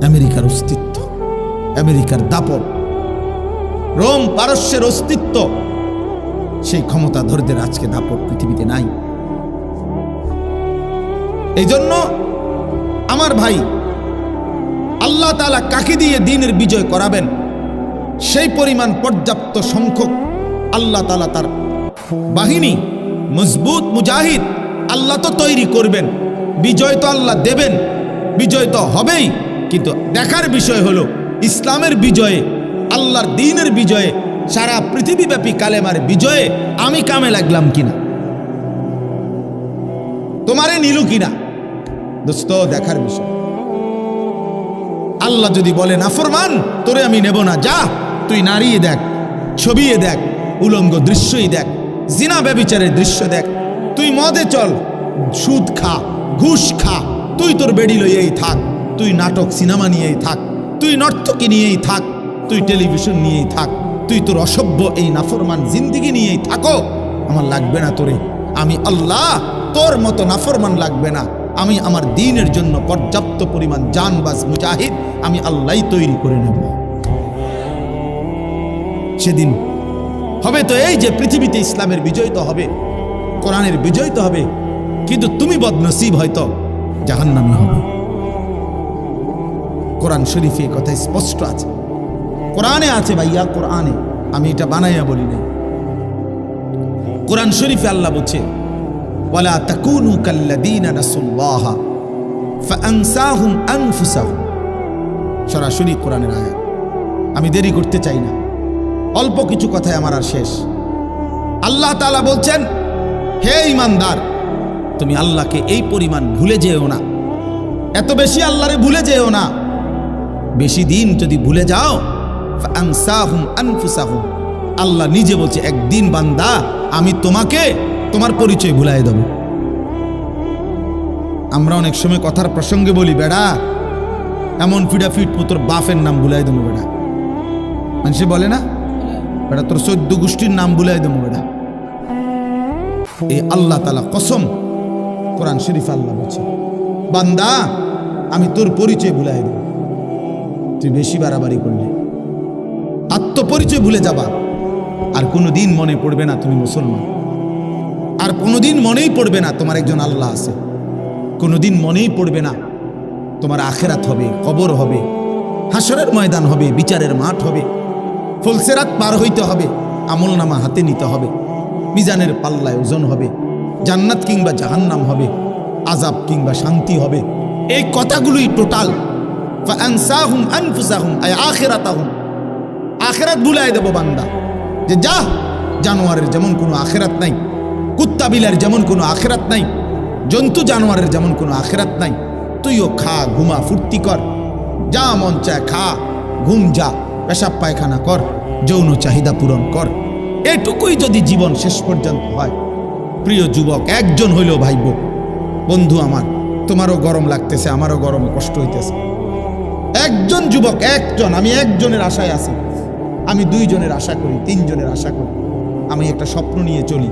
আমেরিকার অস্তিত্ব, আমেরিকার দাপট, রোম পারস্যের অস্তিত্ব। সেই ক্ষমতাধরদের আজকে দাপট পৃথিবীতে নাই। এই জন্য আমার ভাই, আল্লাহ তাআলা কাকে দিয়ে দ্বীনের বিজয় করাবেন, সেই পরিমাণ পর্যাপ্ত সংখ্যক আল্লাহ তাআলা তার বাহিনী, মজবুত মুজাহিদ আল্লাহ তো তৈরি করবেন। বিজয় তো আল্লাহ দেবেন, বিজয় তো হবেই। কিন্তু দেখার বিষয় হলো ইসলামের বিজয়ে, আল্লাহর দ্বীনের বিজয়ে, সারা পৃথিবীব্যাপী কালেমার বিজয়ে আমি কামে লাগলাম কিনা, তোমারে নিল কিনা, দোস্ত দেখার বিষয়। আল্লাহ যদি বলে নাফরমান, তোরে আমি নেব না, যা তুই নাড়িয়ে দেখ, ছবিয়ে দেখ, উলঙ্গ দৃশ্যই দেখ, জিনা ব্যভিচারের দৃশ্য দেখ, তুই মদে চল, সুদ খা, ঘুষ খা, তুই তোর বেড়ি লইয়েই থাক, তুই নাটক সিনেমা নিয়েই থাক, তুই নর্তকী নিয়েই থাক, তুই টেলিভিশন নিয়েই থাক, তুই তোর অসভ্য এই নাফরমান জিন্দিগি নিয়েই থাকো, আমার লাগবে না তোরে। আমি আল্লাহ তোর মতো নাফরমান লাগবে না। আমি আমার দ্বীনের জন্য পর্যাপ্ত পরিমাণ জানবাজ মুজাহিদ আমি আল্লাহই তৈরি করে নেব। সেদিন হবে তো এই যে পৃথিবীতে ইসলামের বিজয় তো হবে, কোরআনের বিজয় তো হবে, কিন্তু তুমি বদনসিব হয়তো জাহান্নামী হবে। কোরআন শরীফে এই কথা স্পষ্ট আছে, কোরআনে আছে ভাইয়া, কোরআনে, আমি এটা বানাইয়া বলি নাই। কোরআন শরীফে আল্লাহ বলছে ওয়ালা তাকুনু কাল্লাযীনা নাসুল্লাহা ফাআনসাহুম আনফুসাহুম, সরাসরি কোরআনের আয়াত। আমি দেরি করতে চাই না, অল্প কিছু কথায় আমার আর শেষ। আল্লাহ তাআলা বলছেন, হে ঈমানদার, তুমি আল্লাহকে এই পরিমাণ ভুলে যেও না, এত বেশি আল্লাহরে ভুলে যেও না। বেশি দিন যদি ভুলে যাও, ফাআনসাহুম আনফুসাহুম, আল্লাহ নিজে বলছে একদিন বান্দা আমি তোমাকে তোমার পরিচয় ভুলাই দেব। আমরা অনেক সময় কথার প্রসঙ্গে বলি, বেড়া এমন ফিডাফিট তোর বাপের নাম ভুলাই দেবো বেড়া, মানুষে বলে না, বেড়া তোর 14 গোষ্ঠীর নাম ভুলাই দেবো বেড়া। এই আল্লাহ তাআলা কসম, কোরআন শরীফ আল্লাহ বলছে বান্দা আমি তোর পরিচয় ভুলাই দেব। তুই বেশি বাড়াবাড়ি করলে আত্মপরিচয় ভুলে যাবা, আর কোনোদিন মনে পড়বে না তুমি মুসলমান, আর কোনোদিন মনেই পড়বে না তোমার একজন আল্লাহ আছে, কোনোদিন মনেই পড়বে না তোমার আখেরাত হবে, কবর হবে, হাসরের ময়দান হবে, বিচারের মাঠ হবে, ফুলসেরাত পার হইতে হবে, আমলনামা হাতে নিতে হবে, মিজানের পাল্লায় ওজন হবে, জান্নাত কিংবা জাহান্নাম হবে, আযাব কিংবা শান্তি হবে। এই কথাগুলোই টোটাল ফাআনসাহুম আনফুসাহুম আই আখিরাতাহুম, আখিরাত ভুলাই দেব বান্দা। যে যা, জানোয়ারের যেমন কোনো আখিরাত নাই, কুত্তা বিলার যেমন কোনো আখিরাত নাই, জন্তু জানোয়ারের যেমন কোনো আখিরাত নাই, তুইও খা, ঘুমা, ফুর্তি কর, যা মন চায় খা, ঘুম যা, পেশাব পায়খানা কর, যৌন চাহিদা পূরণ কর। এটুকুই যদি জীবন শেষ পর্যন্ত হয়, প্রিয় যুবক একজন হইলেও ভাইব, বন্ধু আমার তোমারও গরম লাগতেছে, আমারও গরমে কষ্ট হইতেছে, একজন যুবক, একজন, আমি একজনের আশায় আছি, আমি 2 জনের আশা করি, 3 জনের আশা করি। আমি একটা স্বপ্ন নিয়ে চলি,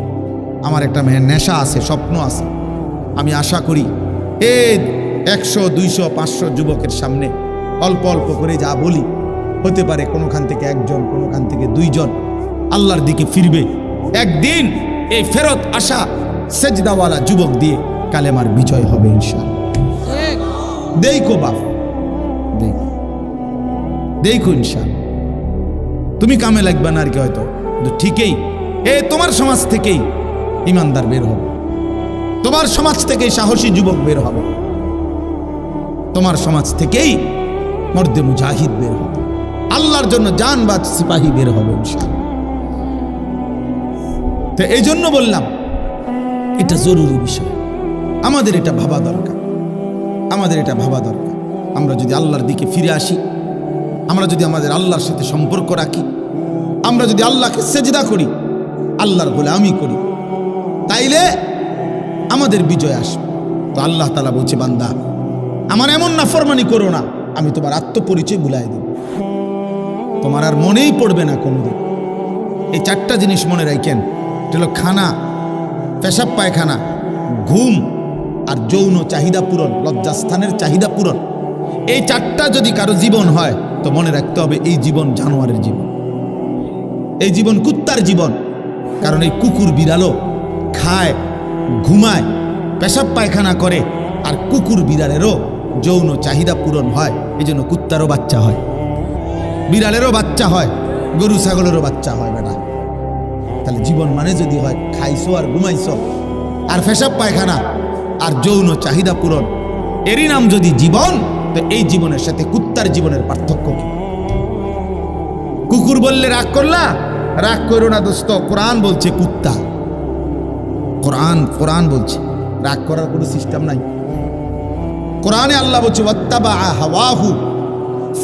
আমার একটা নেশা আছে, স্বপ্ন আছে। আমি আশা করি এই 100, 200, 500 যুবকের সামনে অল্প অল্প করে যা বলি, হতে পারে কোনোখান থেকে 1 জন, কোনোখান থেকে 2 জন আল্লাহর দিকে ফিরবে। একদিন এই ফেরত আসা সেজদাওয়ালা যুবক দিয়ে কালেমার বিজয় হবে ইনশাআল্লাহ। দেখো বাপ, দেখো ইনশাআল্লাহ, তুমি কামে লাগবে না আর কি, হয়তো ঠিকই তোমার সমাজ থেকেই ইমানদার বের হবে, তোমার সমাজ থেকেই সাহসী যুবক বের হবে, তোমার সমাজ থেকেই মর্দে মুজাহিদ বের হবে, আল্লাহর জন্য জানবাজ সিপাহী বের হবে ইনশাআল্লাহ। তো এই জন্য বললাম এটা জরুরি বিষয়, আমাদের এটা ভাবা দরকার, আমাদের এটা ভাবা দরকার। আমরা যদি আল্লাহর দিকে ফিরে আসি, আমরা যদি আমাদের আল্লাহর সাথে সম্পর্ক রাখি, আমরা যদি আল্লাহকে সেজদা করি, আল্লাহর গোলামি করি, তাইলে আমাদের বিজয় আসবে। তো আল্লাহ তাআলা বলছে বান্দা আমার এমন নাফরমানি করো না, আমি তোমার আত্মপরিচয় ভুলাই দেব, তোমার আর মনেই পড়বে না কোনোদিন। এই 4টা জিনিস মনে রাখেন, এটা হলো খানা, পেশাব পায়খানা, ঘুম আর যৌন চাহিদা পূরণ, লজ্জাস্থানের চাহিদা পূরণ। এই 4টা যদি কারো জীবন হয় তো মনে রাখতে হবে এই জীবন জানোয়ারের জীবন, এই জীবন কুত্তার জীবন। কারণ এই কুকুর বিড়ালও খায়, ঘুমায়, পেশাব পায়খানা করে, আর কুকুর বিড়ালেরও যৌন চাহিদা পূরণ হয়। এই জন্য কুত্তারও বাচ্চা হয়, বিড়ালেরও বাচ্চা হয়, গরু ছাগলেরও বাচ্চা হয়। বেটা তাহলে জীবন মানে যদি হয় খাইছো আর ঘুমাইছো আর পেশাব পায়খানা আর যৌন চাহিদা পূরণ, এরই নাম যদি জীবন, তো এই জীবনের সাথে কুত্তার জীবনের পার্থক্য কি? কুকুর বললে রাগ করলা, রাগ করো না দোস্ত, কোরআন বলছে কুত্তা, কোরআন বলছে, রাগ করার কোনো সিস্টেম নাই। কোরআনে আল্লাহ বলছে ওয়াত্তাবা হাওয়াহু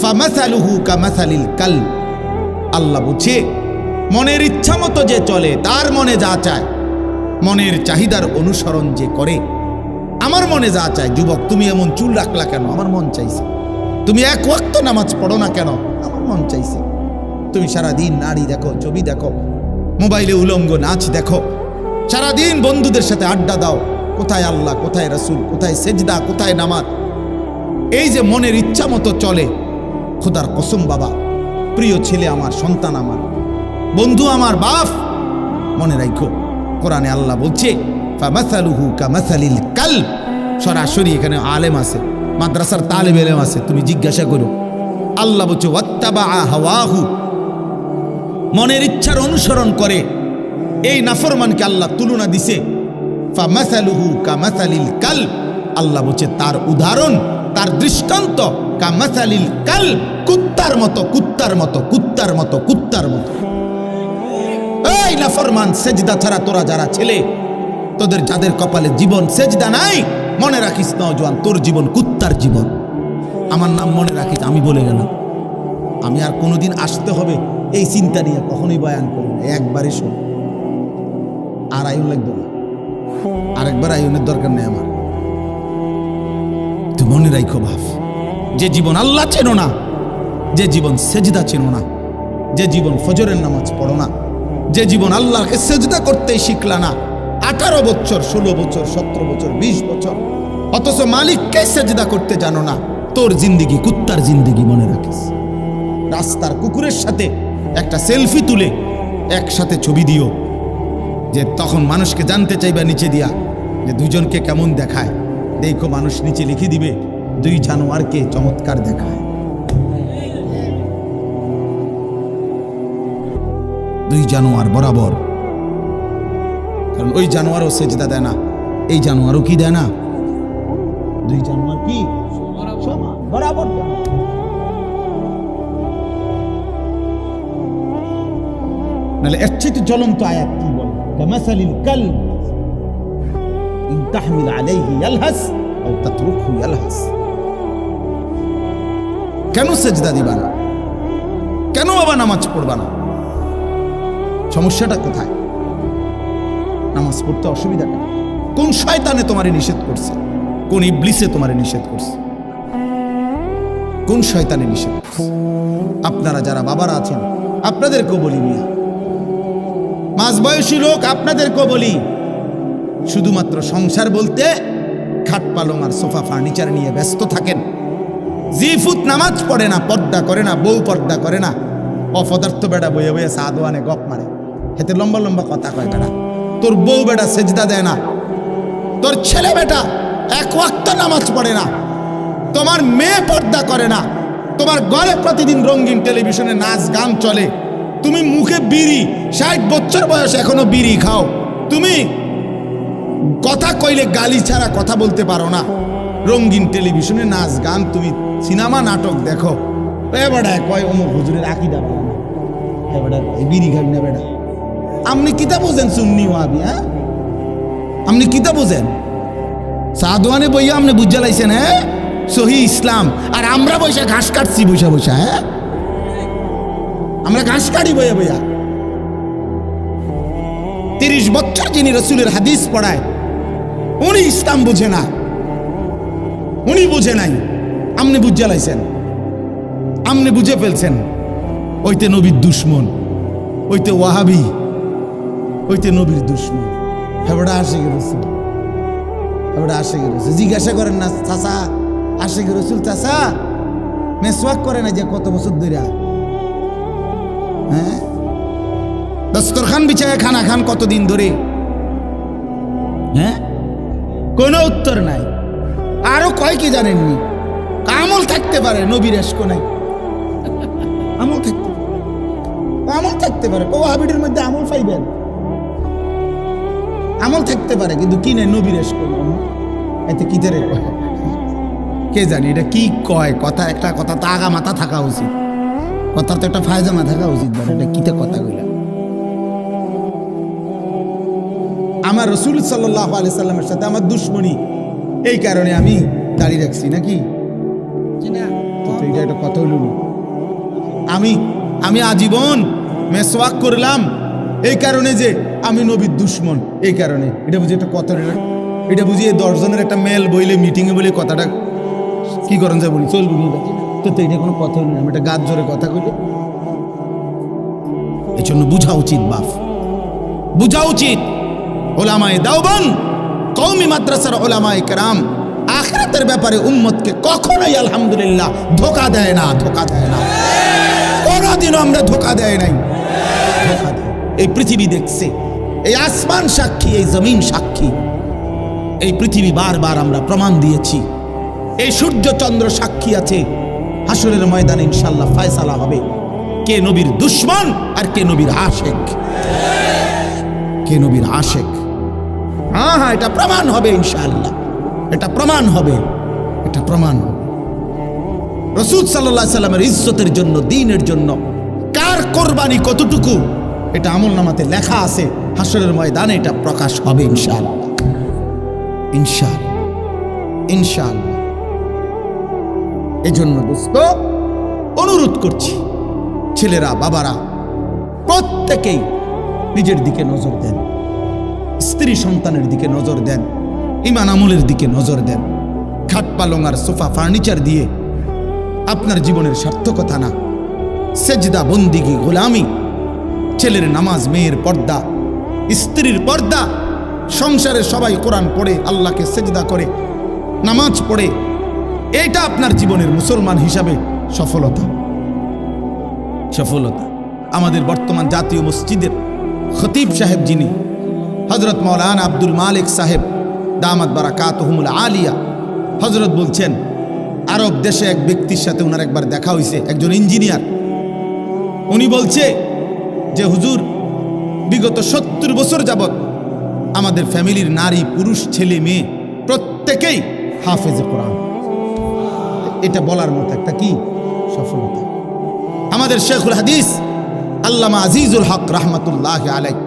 ফামাসালুহু কামাসালিল কালব, আল্লাহ বলছে মনের ইচ্ছা মতো যে চলে, তার মনে যা চায়, মনের চাহিদার অনুসরণ যে করে, আমার মনে যা চায়। যুবক তুমি এমন চুল রাখলা কেন? আমার মন চাইছে। তুমি 1 ওয়াক্ত নামাজ পড়ো না কেন? আমার মন চাইছে। তুমি সারাদিন নারী দেখো, ছবি দেখো, মোবাইলে উলঙ্গ নাচ দেখো, সারাদিন বন্ধুদের সাথে আড্ডা দাও, কোথায় আল্লাহ, কোথায় রাসূল, কোথায় সেজদা, কোথায় নামাজ? এই যে মনের ইচ্ছা মতো চলে, খোদার কসম বাবা, প্রিয় ছেলে আমার, সন্তান আমার, বন্ধু আমার, বাপ, মনে রাখো কোরআনে আল্লাহ বলছে ফামাসালুহু কামাসালিল কালব। সরাসরি এখানে আলেম আছে, মাদ্রাসার তালেবে ইলম আছে, তুমি জিজ্ঞাসা করো। আল্লাহ বলছে ওয়াত্তাবা হাওয়াহু, মনের ইচ্ছার অনুসরণ করে। এই নাফরমানকে আল্লাহ তুলনা দিছে ফামাসালুহু কামাসালিল কাল, আল্লাহ বলছে তার উদাহরণ, তার দৃষ্টান্ত কামাসালিল কাল, কুত্তার মতো, কুত্তার মতো, কুত্তার মতো, কুত্তার মতো। এই নাফরমান, সেজদা ছাড়া তোরা যারা ছেলে, তোদের যাদের কপালে জীবন সেজদা নাই, মনে রাখিস নওজোয়ান, তোর জীবন কুত্তার জীবন। আমার নাম মনে রাখিস, আমি বলে গেলাম। আমি আর কোনোদিন আসতে হবে এই চিন্তা নিয়ে কখনোই বয়ান করি না, একবারই শোন। আর আয়ুন লাগবে না, আরেকবার আয়ুনের দরকার নেই আমার। তুই মনে রাখো বাপ, যে জীবন আল্লাহ চেনো না, যে জীবন সেজদা চেনো না, যে জীবন ফজরের নামাজ পড়ো না, যে জীবন আল্লাহকে সেজদা করতেই শিখলা না, 18 বছর, 16 বছর, 17 বছর, 20 বছর, অথচ মালিককে সেজদা করতে জানো না, তোর জিন্দিগি কুত্তার জিন্দিগি, মনে রাখিস। রাস্তার কুকুরের সাথে একটা সেলফি তুলে একসাথে ছবি দিও, যে তখন মানুষকে জানতে চাইবা নিচে দিয়া যে দুজনকে কেমন দেখায়। দেখো মানুষ নিচে লিখে দিবে 2 জানোয়ারকে চমৎকার দেখায়। 2 জানোয়ার বরাবর, কারণ ওই জানোয়ারও সেজদা দেয় না, এই জানোয়ারও কি দেয় না। 2 জানোয়ার কি সমান, বরাবর দেয়। নাহলে এর চেয়ে জ্বলন্ত আয়াত কি বলে, কামাসালিল কালব ইন তাহমিল আলাইহি ইয়ালহাস আও তাতরুকহু ইয়ালহাস। কেন সেজদা দিবা না? কেন বাবা নামাজ পড়বা না? সমস্যাটা কোথায়? নামাজ পড়তে অসুবিধাটা কোন শয়তানে তোমারে নিষেধ করছে? কোন ইবলিসে তোমারে নিষেধ করছে? কোন শয়তানে নিষেধ করছে? আপনারা যারা বাবারা আছেন আপনাদেরকেও বলি, মিয়া মাঝবয়সী লোক আপনাদেরকেও বলি, শুধুমাত্র সংসার বলতে খাট পালং আর সোফা ফার্নিচার নিয়ে ব্যস্ত থাকেন। জিফুত নামাজ পড়ে না, পর্দা করে না, বউ পর্দা করে না, অপদার্থ বেটা বইয়ে বইয়ে সাদওয়ানে গপ মারে, হেতে লম্বা লম্বা কথা কয় বেটা। তোর বউ বেটা সেজদা দেয় না, তোর ছেলে বেটা 1 ওয়াক্ত নামাজ পড়ে না, তোমার মেয়ে পর্দা করে না, তোমার ঘরে প্রতিদিন রঙিন টেলিভিশনে নাচ গান চলে, তুমি মুখে বিড়ি, 60 বছর বয়স এখনো বিড়ি খাও, তুমি কথা কইলে গালি ছাড়া কথা বলতে পারো না, রঙিন টেলিভিশনে নাচ গান, তুমি সিনেমা নাটক দেখো, বেটা কয় অমুক হুজুরের আকীদা ভালো না, বেটা বিড়ি খাবি না বেটা। আপনি কিতা বোঝেন সুন্নি ওয়াহাবি? হ্যাঁ, আপনি কিতা বোঝেন? সাদওয়ানে বইয়া আপনি বুঝা লাইছেন হ্যাঁ সহি ইসলাম, আর আমরা বৈশা ঘাস কাটছি বৈশা বৈশা। হ্যাঁ, আমরা ঘাস কাটি বইয়া বইয়া। 30 বছর যিনি রসুলের হাদিস পড়ায়, উনি ইসলাম বুঝে না, উনি বুঝে নাই, আপনি বুঝা লাইছেন, আপনি বুঝে ফেলছেন। ওইতে নবীর দুশ্মন, ওইতে ওয়াহাবি, ওইতে নবীর দুশ্মন। হেবড়া আসে গেছে, হেবড়া আসে গেছে। জিজ্ঞাসা করেন না চাচা আসে গে রসুল, চাচা মেসওয়াক করে না যে কত বছর ধরে? হ্যাঁ, দস্তরখান বিছায় খানা খান কতদিন ধরে? হ্যাঁ, কোনো উত্তর নাই। আরো কয় কি জানেননি? আমল থাকতে পারে, নবীর এশক নাই। আমল থাকতে পারে, আমল থাকতে পারে, ওয়াহাবিদের মধ্যে আমল পাইবেন, আমল থাকতে পারে, কিন্তু কি নাই, নবীর এশক নাই। এতে কি ধরে কে জানি এটা কি কয়? কথা একটা কথা তো আগা মাথা থাকা উচিত, কথার তো একটা ফায়জামা থাকা উচিত। এটা কিতে কথা কইলা? আমার রসুল সাল্লাল্লাহু আলাইহি সাল্লামের সাথে আমার দুশ্মনী, এই কারণে আমি দাঁড়িয়ে রাখছি নাকি? এটা একটা কথা হইল। আমি আজীবন মেসওয়াক করলাম এই কারণে যে আমি নবীর দুশ্মন, এই কারণে। এটা বুঝি একটা কথা, এটা বুঝি 10 জনের একটা মেল বইলে মিটিংয়ে বলে কথাটা কি করেন যায় বলি চলবো তো, এটা কোনো কথা হইল না। আমি একটা গাছ জোরে কথা কইলে, এই জন্য বুঝা উচিত বাপ, বুঝা উচিত। ওলামায়ে দেওবন্দ, কওমি মাদ্রাসার ওলামায়ে কেরাম আখিরাতের ব্যাপারে উম্মতকে কখনোই আলহামদুলিল্লাহ ধোঁকা দেয় না, ধোঁকা দেয় না, কোনোদিনও আমরা ধোঁকা দেয় নাই। এই পৃথিবী দেখছে, এই আসমান সাক্ষী, এই জমিন সাক্ষী, এই পৃথিবী বারবার আমরা প্রমাণ দিয়েছি এই সূর্য চন্দ্র সাক্ষী আছে, হাসরের ময়দানে ইনশাআল্লাহ ফয়সালা হবে কে নবীর দুশমন আর কে নবীর আশেক। কে নবীর আশেক। হ্যাঁ, এটা প্রমাণ হবে ইনশাআল্লাহ, এটা প্রমাণ হবে, এটা প্রমাণ হবে। রাসূল সাল্লাল্লাহু আলাইহি সাল্লামের ইজ্জতের জন্য, দ্বীনের জন্য কার কোরবানি কতটুকু, এটা আমলনামাতে লেখা আছে। হাসরের ময়দানে এটা প্রকাশ হবে ইনশাআল্লাহ, ইনশাআল্লাহ, ইনশাআল্লাহ। এজন্য দোস্ত অনুরোধ করছি, ছেলেরা, বাবারা প্রত্যেকেই নিজের দিকে নজর দেন, স্ত্রী সন্তানের দিকে নজর দেন, ঈমান আমলের দিকে নজর দেন। খাট পালং আর সোফা ফার্নিচার দিয়ে আপনার জীবনের সার্থকতা না। সেজদা, বন্দিগি, গোলামি, ছেলের নামাজ, মেয়ের পর্দা, স্ত্রীর পর্দা, সংসারে সবাই কোরআন পড়ে, আল্লাহকে সেজদা করে, নামাজ পড়ে, এটা আপনার জীবনের মুসলমান হিসাবে সফলতা। সফলতা। আমাদের বর্তমান জাতীয় মসজিদের খতিব সাহেব যিনি, হযরত মাওলানা আব্দুল মালিক সাহেব দামাত বারাকাতুহুমুল আলিয়া, হযরত বলছেন আরব দেশে এক ব্যক্তির সাথে ওনার একবার দেখা হয়েছে, একজন ইঞ্জিনিয়ার। উনি বলছে যে হুজুর, বিগত 70 বছর যাবৎ আমাদের ফ্যামিলির নারী, পুরুষ, ছেলে, মেয়ে প্রত্যেকেই হাফেজে কোরআন। এটা বলার মতো একটা কি সফলতা। আমাদের শেখুল হাদিস আল্লামা আজিজুল হক রাহমাতুল্লাহ আলাইহি,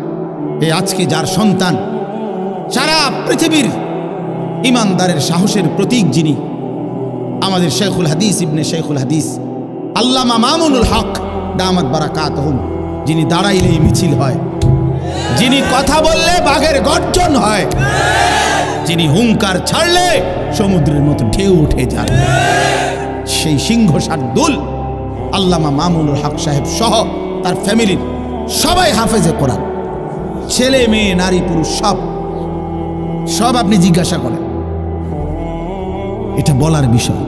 এই আজকে যার সন্তান, সারা পৃথিবীর ইমানদারের সাহসের প্রতীক যিনি, আমাদের শেখুল হাদিস ইবনে শেখুল হাদিস আল্লামা মামুনুল হক দামাত বারাকাতুহুম, যিনি দাঁড়াইলেই মিছিল হয়, যিনি কথা বললে বাঘের গর্জন হয়, যিনি হুঙ্কার ছাড়লে সমুদ্রের মতো ঢেউ উঠে যায়, সেই সিংহ শার্দুল আল্লামা মামুনুল হক সাহেব সহ তার ফ্যামিলির সবাই হাফেজে কোরআন, ছেলে, মেয়ে, নারী, পুরুষ সব আপনি জিজ্ঞাসা করেন। এটা বলার বিষয়,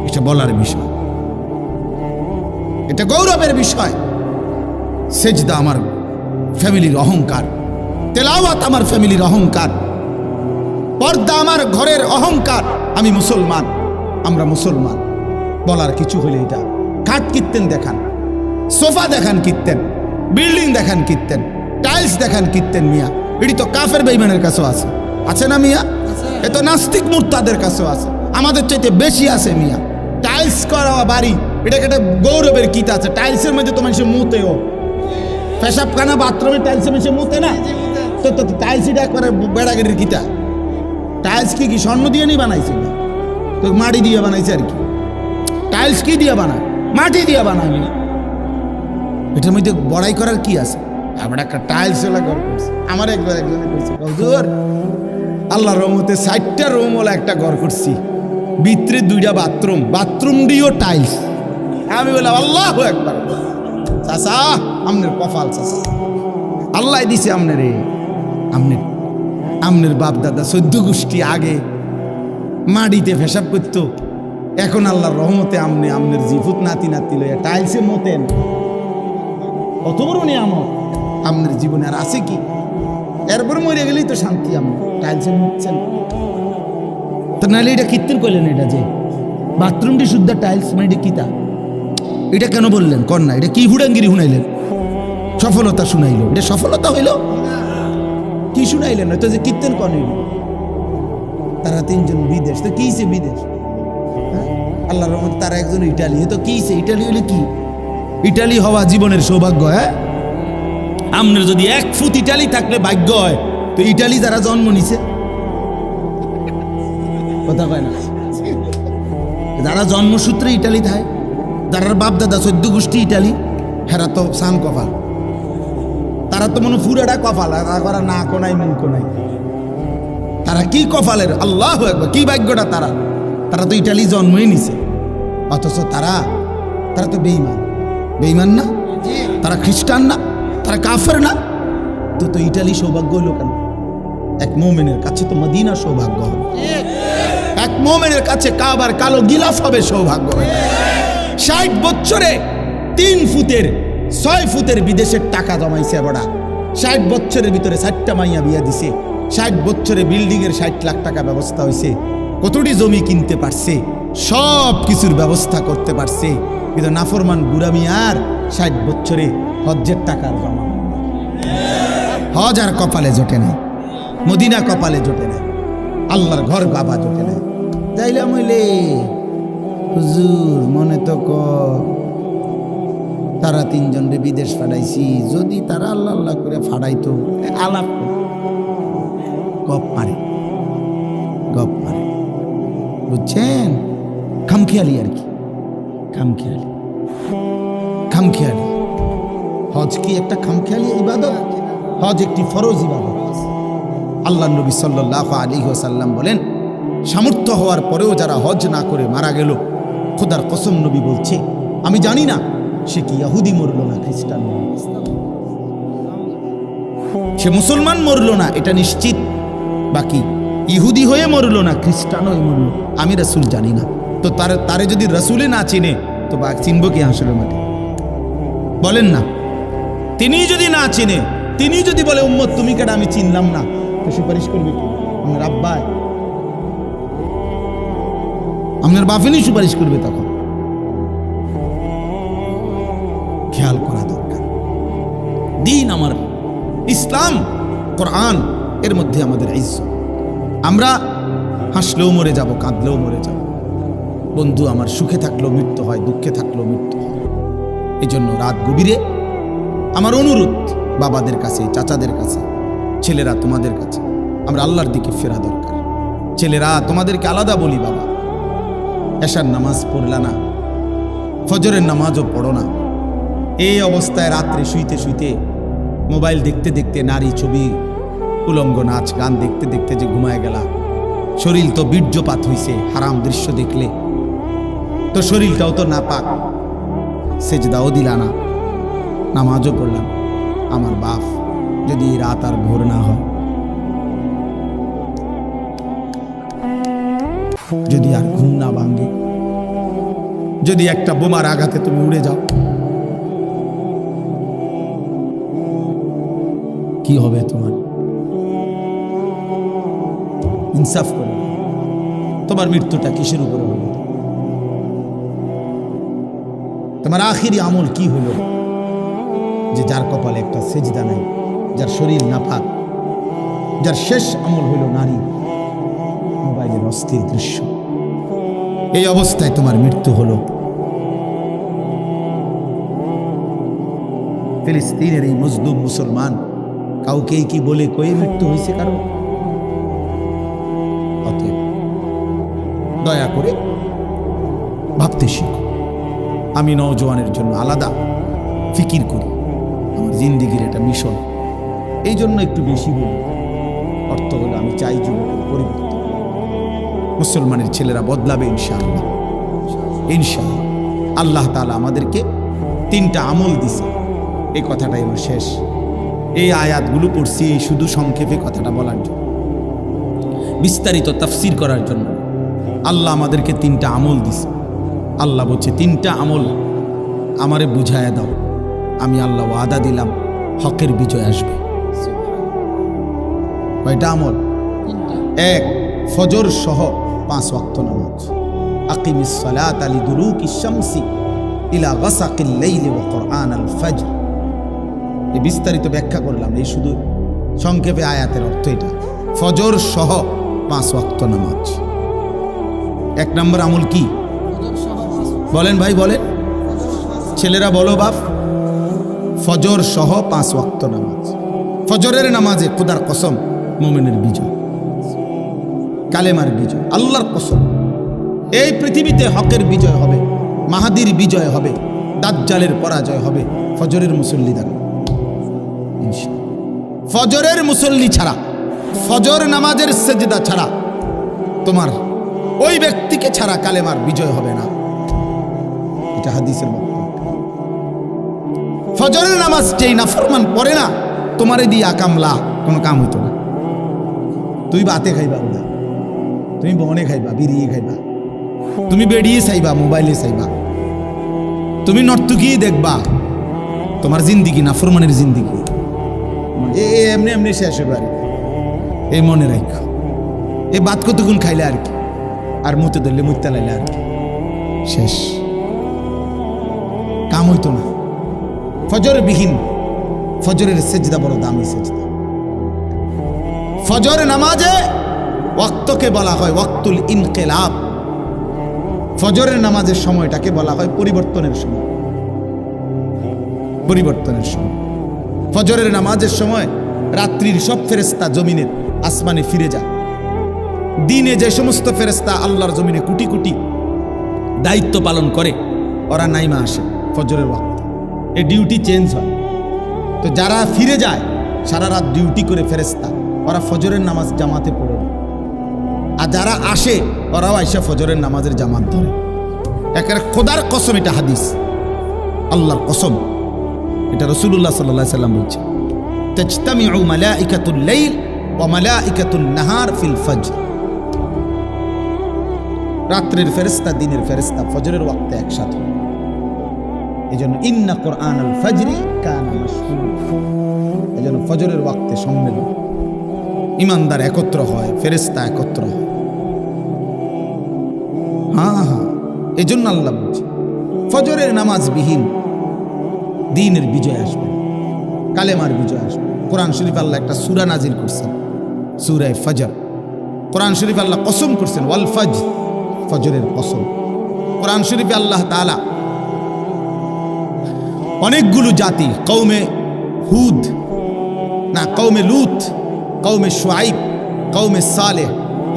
এটা বলার বিষয়, এটা গৌরবের বিষয়। সেজদা আমার ফ্যামিলির অহংকার, তেলাওয়াত আমার ফ্যামিলির অহংকার, পর্দা আমার ঘরের অহংকার। আমি মুসলমান, আমরা মুসলমান। বলার কিছু হলে এটা খাট কিনতেন দেখান, সোফা দেখান কিনতেন, বিল্ডিং দেখান কিনতেন, টাইলস দেখান কিনতেন। মিয়া, এটি তো কাফের বেঈমানের কাছেও আছে, আছে না মিয়া? এ তো নাস্তিক মুরতাদের কাছেও আছে, আমাদের চাইতে বেশি আছে মিয়া। টাইলস করা বাড়ি, এটাকে একটা গৌরবের কিতা আছে। টাইলসের মধ্যে তো মানুষের মুতেও, পেশাবখানা, বাথরুমে টাইলসে মানুষের মুতে না, তো টাইলস এটা একবারে বেড়াগিরির কিতা। টাইলস কি স্বর্ণ দিয়ে নি বানাইছে না, তো মাটি দিয়ে বানাইছে আর কি। টাইলস কি দিয়ে বানায়? মাটি দিয়ে বানায়। এটার মধ্যে বড়াই করার কি আছে? আমরা একটা টাইলস ওলা ঘর করছি। আমার একবার একজনে কইছে, হুজুর আল্লাহর রহমতে 60টা রুম ওলা একটা ঘর করছি, ভিতরে 2টা বাথরুম, বাথরুম দিয়েও টাইলস। আমি বললাম আল্লাহু আকবার। চাচা আমনের কপাল, চাচা আল্লাহ দিছে আমনে রে। আমনের বাপ দাদা 14 গোষ্ঠী আগে মাটিতে পেশাব করতো, এখন আল্লাহর রহমতে আমনের জিফুত নাতি লইয়া টাইলসে মতেন। কত বড় নিয়ামত আমনের জীবনে, আর আছে কি? এরপর মরে গেলেই তো শান্তি। আমি টাইলসে মুতছেন তো, নাহলে এটা কীর্তন করলেন? এটা যে বাথরুমটি শুদ্ধ টাইলস, মানে এটা কিতা? এটা কেন বললেন? কর না, এটা কি হুড়াঙ্গিরি শুনাইলেন? সফলতা শুনাইল, এটা সফলতা হইল? কি শুনাইলেন? তো যে কীর্তন করেন তারা 3 জন বিদেশ, তো কি সে বিদেশ? আল্লাহর রহমতে তারা একজন ইটালি, তো কি সে ইটালি হলে কি? ইটালি হওয়া জীবনের সৌভাগ্য। হ্যাঁ, আমনের যদি 1 ফুট ইটালি থাকলে ভাগ্য হয়, তো ইটালি যারা জন্ম নিছে, কথা কয় না, যারা জন্মসূত্রে ইটালি থাকে, যারা বাপ দাদা 14 গোষ্ঠী ইটালি, হেরা তো সান কপাল। তারা তো মনে পুরাটা কপাল, তারা না কোনাই মুখ কোনাই। তারা কি কপালের, আল্লাহু আকবার, কি ভাগ্যটা তারা। তারা তো ইটালি জন্মই নিছে, অথচ তারা তো বেঈমান না, তারা খ্রিস্টান না, তারা কাফের না। তো ইটালি সৌভাগ্য হইল কেন? এক মুমিনের কাছে তো মদিনা সৌভাগ্য হবে, এক মুমিনের কাছে কাবার কালো গিলাফ হবে সৌভাগ্য। 60 বছরে 3 ফুটের 6 ফুটের বিদেশের টাকা জমাইছে বড়া। 60 বছরের ভিতরে 60টা মাইয়া বিয়া দিছে। 60 বছরে বিল্ডিং এর 60 লাখ টাকা ব্যবস্থা হয়েছে। কতটি জমি কিনতে পারছে, সব কিছুর ব্যবস্থা করতে পারছে, কিন্তু নাফরমান বুড়া মিয়ার 60 বছরে হজ্জের টাকার জমা, হজ আর কপালে জোটে না, মদিনা কপালে জোটে না, আল্লাহর ঘর বাবা জোটে না। যাইলাম হইলে হুজুর মনে তো তারা 3 জনরে বিদেশ ফাড়াইছি, যদি তারা আল্লাহ আল্লাহ করে ফাড়াইতো, আলাপ গপ মারে, গপ মারে, বুঝছেন? খামখেয়ালি আর কি, খামখেয়ালি, খামখেয়ালি। হজ কি একটা খামখেয়ালি ইবাদত? হজ একটি ফরজ ইবাদত। আল্লাহ নবী সাল্লাল্লাহু আলাইহি ওয়াসাল্লাম বলেন, সামর্থ্য হওয়ার পরেও যারা হজ না করে মারা গেল, খোদার কসম নবী বলছে, আমি জানি না সে কি ইহুদি মরল না খ্রিস্টান মরল, সে মুসলমান মরল না এটা নিশ্চিত, বাকি ইহুদি হয়ে মরল না খ্রিস্টান হয়ে মরল আমি রাসূল জানি না। তো তারে যদি রাসূলে না চিনে তো বা চিনব কি হাসরের মাঠে? বলেন না। তিনি যদি না চিনে, তিনি যদি বলে উম্মত তুমি কেডা আমি চিনলাম না, তো সুপারিশ করবে কি? আমার আব্বাই, আপনার বাফেনই সুপারিশ করবে তখন। খেয়াল করা দরকার। দিন আমার ইসলাম, কোরআন, এর মধ্যে আমাদের ইজ্জত। আমরা হাসলেও মরে যাব, কাঁদলেও মরে যাব। বন্ধু আমার সুখে থাকলেও মৃত্যু হয়, দুঃখে থাকলেও মৃত্যু হয়। এই জন্য রাত গভীরে আমার অনুরোধ বাবাদের কাছে, চাচাদের কাছে, ছেলেরা তোমাদের কাছে, আমরা আল্লাহর দিকে ফেরা দরকার। ছেলেরা তোমাদেরকে আলাদা বলি, বাবা এশার নামাজ পড়লা না, ফজরের নামাজও পড়ো না, এই অবস্থায় রাত্রে শুইতে শুইতে মোবাইল দেখতে দেখতে নারী ছবি, উলঙ্গ নাচ গান দেখতে দেখতে যে ঘুমায় গেলা, শরীর তো বীর্যপাত হইছে, হারাম দৃশ্য দেখলে তো শরীরটাও তো নাপাক, সেজদাও দিলা না, নামাজও পড়লাম। আমার বাপ যদি রাত আর ভোর না হয়, যদি আর ঘুম না ভাঙে, যদি একটা বোমার আঘাতে তুমি উড়ে যাও, কি হবে তোমার? ইনসাফ করো, তোমার মৃত্যুটা কিসের উপরে হলো? তোমার আখিরি আমল কি হলো যে যার কপালে একটা সেজদা নাই, যার শরীর নাপাক, যার শেষ আমল হলো নারী, মোবাইলের অস্থির দৃশ্য, এই অবস্থায় তোমার মৃত্যু হলো। ফিলিস্তিনের এই মজলুম মুসলমান কাউকে কি বলে কয়ে মৃত্যু হয়েছে কারো? অতএব দয়া করে ভাবতে শিখো। আমি নওজোয়ানের জন্য আলাদা ফিকির করি, আমার জিন্দিগির একটা মিশন, এই জন্য একটু বেশি বলি। অর্থ হলো আমি চাই যুবকের পরিবর্তন, মুসলমানের ছেলেরা বদলাবে ইনশাআল্লাহ, ইনশাআল্লাহ। আল্লাহ তাআলা আমাদেরকে 3টা আমল দিছে, এই কথাটাই আমার শেষ। এই আয়াতগুলো পড়ছি শুধু সংক্ষেপে কথাটা বলার জন্য, বিস্তারিত তাফসীর করার জন্য। আল্লাহ আমাদেরকে 3টা আমল দিছে। আল্লাহ বলছে 3টা আমল আমারে বুঝায়া দাও, আমি আল্লাহ ওয়াদা দিলাম হকের বিজয় আসবে। কয়টা আমল? 1, ফজর সহ 5 ওয়াক্ত নামাজ। আকিমিস সালাতা লিদুলুকিশ শামসি ইলা গাসাকিল লাইলি ওয়া কুরআনাল ফাজর। এই বিস্তারিত ব্যাখ্যা করলাম, এই শুধু সংক্ষেপে আয়াতের অর্থ এটা। ফজর সহ 5 ওয়াক্ত নামাজ। 1 নম্বর আমল কি বলেন ভাই, বলেন ছেলেরা, বলো বাপ। ফজর সহ 5 ওয়াক্ত নামাজ। ফজরের নামাজে খোদার কসম মুমিনের বিজয়, কালেমার বিজয়, আল্লাহর কসম। এই পৃথিবীতে হকের বিজয় হবে, মাহাদির বিজয় হবে, দাজ্জালের পরাজয় হবে ফজরের মুসল্লি দ্বারা। ফজরের মুসল্লি ছাড়া, ফজর নামাজের সেজদা ছাড়া, তোমার ওই ব্যক্তিকে ছাড়া কালেমার বিজয় হবে না। এটা হাদিসের বক্তব্য। ফজরের নামাজ যেই নাফরমান পড়ে না, তোমারে দিয়ে আকামলা কোনো কাম হইতো না। তুই বাতে খাইবা উদা, তুমি বনে খাইবা, বিড়িয়ে খাইবা, তুমি বেরিয়ে চাইবা, মোবাইলে চাইবা, তুমি নর্তকী দেখবা, তোমার জিন্দিগি নাফরমানের জিন্দিগি এমনি এমনি শেষ হবে। আর এই মনে রাখো, এই বাদ কতক্ষণ খাইলে আর কি, আর মুতে ধরলে মুতে লাইলে আর শেষ, কাম হইতো না। ফজর বিহীন, ফজরের সেজদা বড় দামি সেজদা। ফজর নামাজে ওয়াক্তকে বলা হয় ওয়াক্তুল ইনকিলাব। ফজরের নামাজের সময়টাকে বলা হয় পরিবর্তনের সময়, পরিবর্তনের সময়। ফজরের নামাজের সময় রাত্রির সব ফেরেশতা জমিনের আসমানে ফিরে যায়। দিনে যে সমস্ত ফেরেশতা আল্লাহর জমিনে কোটি কোটি দায়িত্ব পালন করে, ওরা নাইমা আসে ফজরের ওয়াক্ত। এই ডিউটি চেঞ্জ হয়। তো যারা ফিরে যায় সারা রাত ডিউটি করে ফেরেশতা, ওরা ফজরের নামাজ জামাতে পড়ে, আর যারা আসে ওরাও আইসা ফজরের নামাজের জামাত ধরে। একেবারে খোদার কসম, এটা হাদিস, আল্লাহর কসম, এটা রাসূলুল্লাহ সাল্লাল্লাহু আলাইহি সাল্লাম বলছে, তাজতামিউ মালাইকাতুল লাইল ওয়া মালাইকাতুন নাহার ফিল ফজর। রাত্রের ফেরেশতা দিনের ফেরেশতা ফজরের ওয়াক্তে একসাথে। এজন্য ইন্না কুরআনাল ফজরি কানা মাশহুরা, এজন্য ফজরের ওয়াক্তে সম্মেলন, ইমানদার একত্র হয়, ফেরেশতা একত্র হয়। হ্যাঁ, এজন্য আল্লাহ বলছে ফজরের নামাজ বিহীন দ্বীনের বিজয় আসবে, কালেমার বিজয় আসবে। কোরআন শরীফ আল্লাহ একটা সূরা নাজিল করছেন, সূরা ফজর। কোরআন শরীফ আল্লাহ কসম করছেন ওয়াল ফজর, ফজরের কসম। কোরআন শরীফে আল্লাহ তাআলা অনেকগুলো জাতি, কওমে হুদ না, কওমে লূত, কওমে শুআইব, কওমে সালেহ,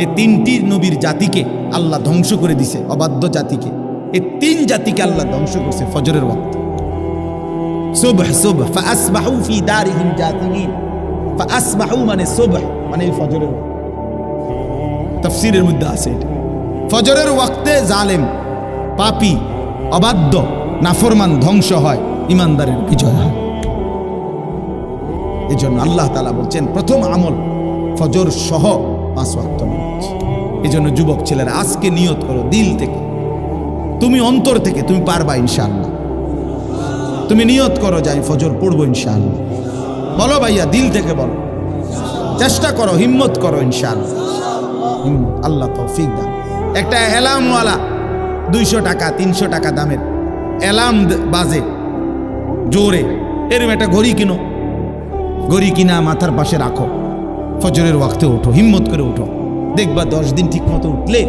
এই তিনটি নবীর জাতিকে আল্লাহ ধ্বংস করে দিছে, অবাধ্য জাতিকে। এই তিন জাতিকে আল্লাহ ধ্বংস করছে ফজরের ওয়াক্তে। সুবহ সুবহ ফাসবাহু ফি দারিহিম জাতিমিন। ফাসবাহু মানে সুবহ মানে ফজরের ওয়াক্ত। তাফসীরের মধ্যে আছে এটা। ফজরের ওয়াক্তে জালেম, পাপী, অবাধ্য, নাফরমান ধ্বংস হয়, ইমানদারের বিজয় হয়। এই জন্য আল্লাহ তাআলা বলছেন প্রথম আমল ফজর সহ 5 ওয়াক্ত নামাজ। এই জন্য যুবক ছেলেরা আজকে নিয়ত করো দিল থেকে, তুমি অন্তর থেকে, তুমি পারবা ইনশাআল্লাহ। তুমি নিয়ত করো যে আমি ফজর পড়বো ইনশাআল্লাহ। বলো ভাইয়া, দিল থেকে বলো, চেষ্টা করো, হিম্মত করো ইনশাআল্লাহ। আল্লাহ তৌফিক দান। একটা অ্যালার্মওয়ালা 200 টাকা 300 টাকা দামের অ্যালার্ম বাজে জোরে, এরকম একটা ঘড়ি কিনো, ঘড়ি কিনা মাথার পাশে রাখো, ফজরের ওয়াক্তে ওঠো, হিম্মত করে ওঠো, দেখবা 10 দিন ঠিক মতো উঠলে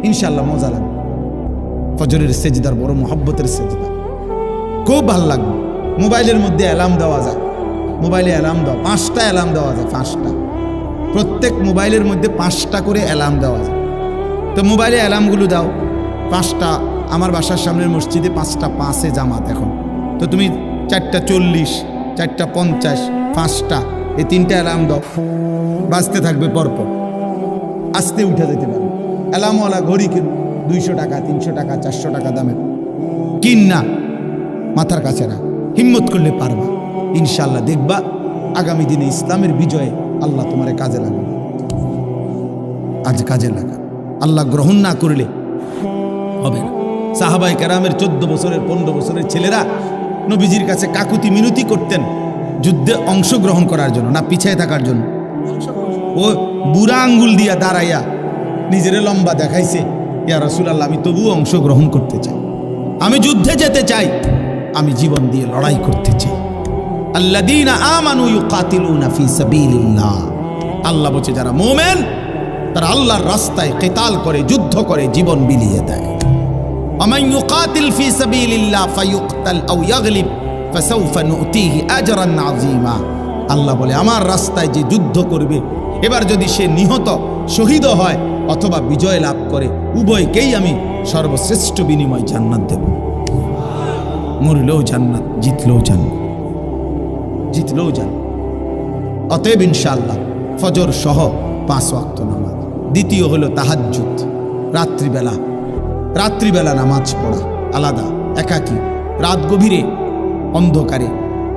ইনশাআল্লাহ মজা লাগবে। ফজরের সেজদার বড় মহব্বতের সেজদা, খুব ভালো লাগবে। মোবাইলের মধ্যে অ্যালার্ম দেওয়া যায়, মোবাইলে অ্যালার্ম দাও, 5টা অ্যালার্ম দেওয়া যায়, 5টা, প্রত্যেক মোবাইলের মধ্যে 5টা করে অ্যালার্ম দেওয়া যায়। তো মোবাইলে অ্যালার্মগুলো দাও 5টা। আমার বাসার সামনের মসজিদে 5টা 5-এ জামাত এখন, তো তুমি 4:40, 4:50, 5টা, এই 3টা অ্যালার্ম দাও, বাজতে থাকবে পরপর, আস্তে উঠে যেতে পারবে। অ্যালার্মওয়ালা ঘড়ি কিন, 200 টাকা 300 টাকা 400 টাকা দামের কিন না, মাথার কাছে রাখ, হিম্মত করলে পারবা ইনশাআল্লাহ। দেখবা আগামী দিনে ইসলামের বিজয়ে আল্লাহ তোমার কাজে লাগাবে। আজ কাজে লাগা, আল্লাহ গ্রহণ না করলে হবে না। সাহাবায়ে কেরামের 14 বছরের 15 বছরের ছেলেরা নবীজির কাছে কাকুতি মিনতি করতেন যুদ্ধে অংশগ্রহণ করার জন্য, না পিছিয়ে থাকার জন্য। ও বুড়া আঙ্গুল দিয়া দাঁড়াইয়া নিজের লম্বা দেখাইছে, ইয়া রাসূলুল্লাহ আমি তবুও অংশগ্রহণ করতে চাই, আমি যুদ্ধে যেতে চাই, আমি জীবন দিয়ে লড়াই করতে চাই। আল্লাযীনা আমানু ইউকাতিলুনা ফি সাবিলিল্লাহ, আল্লাহ বলছে যারা মুমিন তারা আল্লাহর রাস্তায় কিতাল করে, যুদ্ধ করে, জীবন বিলিয়ে দেয়। আমান ইউকাতিল ফি সাবিলিল্লাহ ফায়ুকতাল আও ইয়াগলিব ফাসাউফা নুতিহি আজরান আযীমা। আল্লাহ বলে আমার রাস্তায় যে যুদ্ধ করবে, এবার যদি সে নিহত শহীদ হয় অথবা বিজয় লাভ করে, উভয়কেই আমি সর্বশ্রেষ্ঠ বিনিময় জান্নাত দেব। মরলেও জান্নাত, জিতলেও জান্নাত, জিতলেও জান্নাত। অতএব ইনশাআল্লাহ ফজর সহ 5 ওয়াক্ত নামাজ। দ্বিতীয় হলো তাহাজ্জুদ, রাত্রিবেলা, রাত্রিবেলা নামাজ পড়া আলাদা, একাকী, রাত গভীরে অন্ধকারে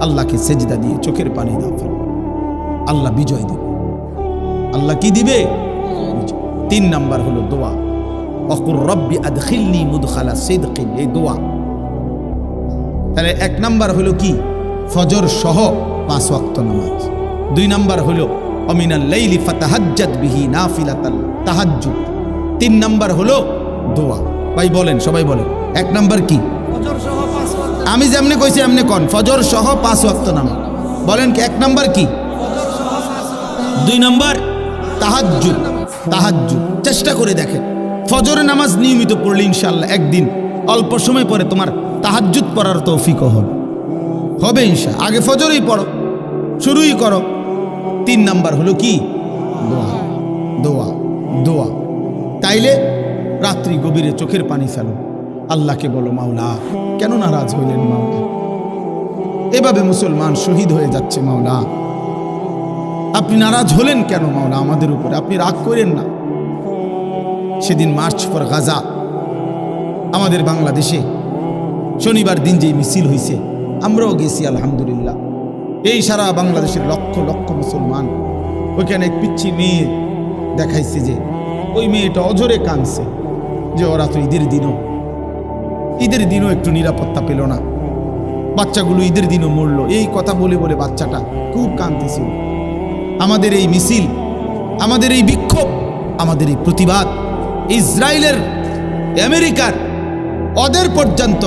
আল্লাহকে সেজদা দিয়ে চোখের পানি দাও, আল্লাহ বিজয় দেবে। আল্লাহ কি দিবে? 3 নাম্বার হলো দোয়া, ওয়াকুর রব্বি আদখিলনি মুদখালা সিদকিন, এই দোয়া। তাহলে 1 নাম্বার হলো কি? ফজর সহ 5 ওয়াক্ত নামাজ। 2 নাম্বার হলো অমিনাল লাইলি ফাতাহাজ্জাদ বিহি নাফিলাতাল, তাহাজ্জুদ। 3 নাম্বার হলো দোয়া। ভাই বলেন, সবাই বলেন 1 নাম্বার কি? আমি যেমনি কইছি এমনি কোন, ফজর সহ 5 ওয়াক্ত নামাজ। বলেন কি 1 নাম্বার কি? 2 নাম্বার তাহাজ্জুদ। তাহাজ্জুদ চেষ্টা করে দেখেন, ফজরের নামাজ নিয়মিত পড়লে ইনশাআল্লাহ একদিন অল্প সময় পরে তোমার তাহাজ্জুদ পড়ার তৌফিক হবে ইনশাআল্লাহ। আগে ফজরই পড়ো, শুরুই করো। 3 নাম্বার হলো কি? দোয়া, দোয়া, দোয়া। তাইলে রাত্রি গভীরে চোখের পানি ফেলো, আল্লাহকে বলো, মাওলা কেন নারাজ হইলেন মাওলা? এভাবে মুসলমান শহীদ হয়ে যাচ্ছে মাওলা, আপনি নারাজ হলেন কেন মাওলা আমাদের উপরে? আপনি রাগ করেন না। সেদিন মার্চ ফর গাজা আমাদের বাংলাদেশে শনিবার দিন যেই মিছিল হয়েছে, আমরাও গেছি আলহামদুলিল্লাহ। এই সারা বাংলাদেশের লক্ষ লক্ষ মুসলমান, ওইখানে এক পিচ্ছি মেয়ে দেখাইছে যে ওই মেয়েটা অঝরে কাঁদছে যে ওরা তো ঈদের দিনও একটু নিরাপত্তা পেল না, বাচ্চাগুলো ঈদের দিনও মরলো। এই কথা বলে বলে বাচ্চাটা খুব কাঁদতেছিল। আমাদের এই মিছিল, আমাদের এই বিক্ষোভ, আমাদের এই প্রতিবাদ ইসরায়েলের, আমেরিকার, ওদের পর্যন্ত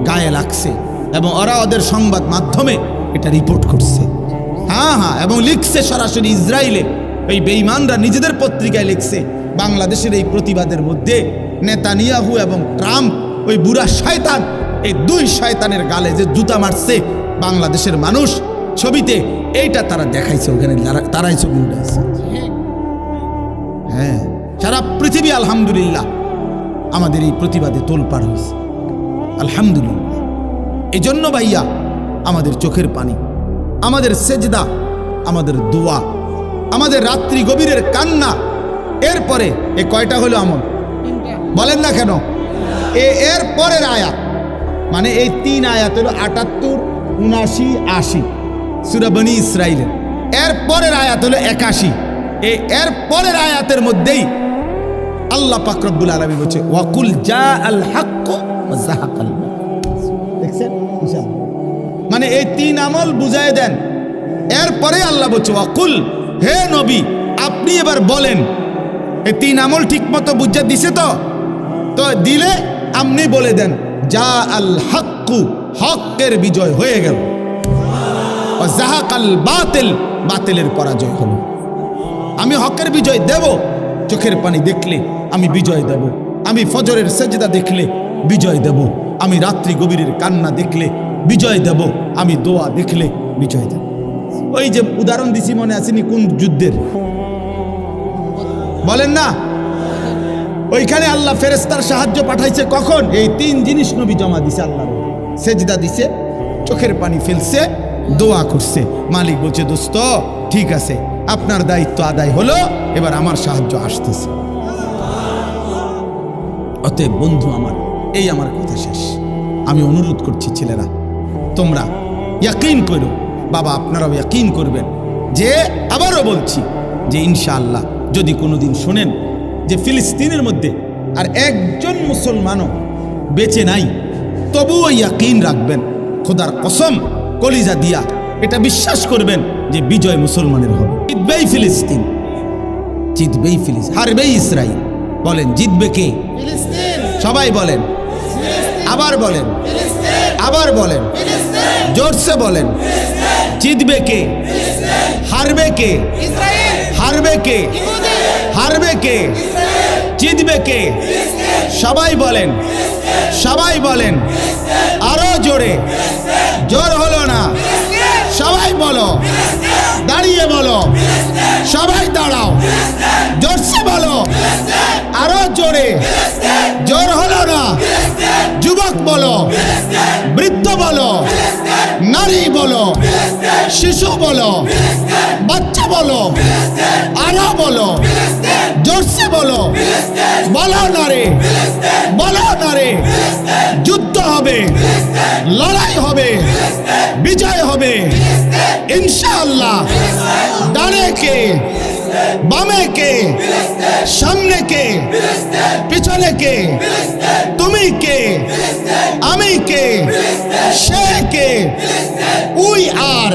গায়ে লাগছে এবং ওরা ওদের সংবাদ মাধ্যমে এটা রিপোর্ট করছে। হ্যাঁ, এবং লিখছে সরাসরি ইসরায়েলে। এই বেঈমানরা নিজেদের পত্রিকায় লিখছে বাংলাদেশের এই প্রতিবাদের মধ্যে নেতানিয়াহু এবং ট্রাম্প, ওই বুড়া শয়তান, এই 2 শয়তানের গালে যে জুতা মারছে বাংলাদেশের মানুষ, ছবিতে এইটা তারা দেখাইছে। ওখানে তারাই ছবি উঠাইছে। হ্যাঁ, সারা পৃথিবী আলহামদুলিল্লাহ আমাদের এই প্রতিবাদে তোলপাড় হয়েছে আলহামদুলিল্লাহ। এই জন্য ভাইয়া আমাদের চোখের পানি, আমাদের সেজদা, আমাদের দোয়া, আমাদের রাত্রি গভীরের কান্না, এরপরে এ কয়টা হলো আমল? বলেন না কেন? এর পরের আয়াত, মানে এই 3 আয়াত হলো 78, 79, 80 সূরা বনী ইসরাইলের। এর পরের আয়াত হলো 81। এর পরের আয়াতের মধ্যেই আল্লাহ পাক রব্বুল আলামিন বলছে ওয়াকুল জাআল হক ওয়া যাহাকাল বাতিল। দেখছেন? মানে এই 3 আমল বুঝায় দেন। এরপরে আল্লাহ বলছে ওয়াকুল, হে নবী আপনি এবার বলেন। এই 3 আমল ঠিক মতো বুঝা দিছে তো দিলে আপনি বলে দেন জাআল হক, হকের বিজয় হয়ে গেল, ওয়া যাহাকাল বাতিল, বাতিলের পরাজয় হলো। আমি হকের বিজয় দেব, চোখের পানি দেখলে আমি বিজয় দেব, আমি ফজরের সেজদা দেখলে বিজয় দেব, আমি রাত্রি গভীরের কান্না দেখলে বিজয় দেব, আমি দোয়া দেখলে বিজয় দেব। ওই যে উদাহরণ দিছি, মনে আসেনি কোন যুদ্ধের? বলেন না? ওইখানে আল্লাহ ফেরেশতার সাহায্য পাঠাইছে কখন? এই 3 জিনিস নবী জমা দিছে আল্লাহ। সেজদা দিছে, চোখের পানি ফেলছে, দোয়া করছে। মালিক বলছে দোস্ত ঠিক আছে, আপনার দায়িত্ব আদায় হলো, এবার আমার সাহায্য আসতেছে। অতএব বন্ধু আমার, এই আমার কথা শেষ। আমি অনুরোধ করছি ছেলেরা, তোমরা ইয়াকিন করো, বাবা আপনারাও ইয়াকিন করবেন যে, আবারও বলছি যে ইনশাআল্লাহ যদি কোনোদিন শোনেন যে ফিলিস্তিনের মধ্যে আর একজন মুসলমানও বেঁচে নাই, তবুও ইয়াকিন রাখবেন, খোদার কসম কলিজা দিয়া এটা বিশ্বাস করবেন যে বিজয় মুসলমানের হবে। জিতবেই ফিলিস্তিন, জিতবেই ফিলিস্তিন, হারবেই ইসরায়েল। বলেন জিতবে কে? সবাই বলেন, আবার বলেন, আবার বলেন, জোরসে বলেন, জিতবে কে? হারবে কে? হারবে কে? হারবে কে? জিতবে কে? সবাই বলেন, সবাই বলেন, আরো জোরে, জোর হলো না, সবাই বলো, দাঁড়িয়ে বলো, সবাই দাঁড়াও, জোরসে বলো, আরো জোরে, জোর হলো না, যুবক বলো, বৃদ্ধ বলো, নারী বলো, শিশু বলো, বাচ্চা বলো, আরো বলো, জোরসে বলো, বলো না রে, বলো না রে, যুদ্ধ হবে, লড়াই হবে, বিজয় হবে ইনশাআল্লাহ। ডানে কে, বামে কে, সামনে কে, পিছনে কে, তুমি কে, আমি কে, সে কে, we are,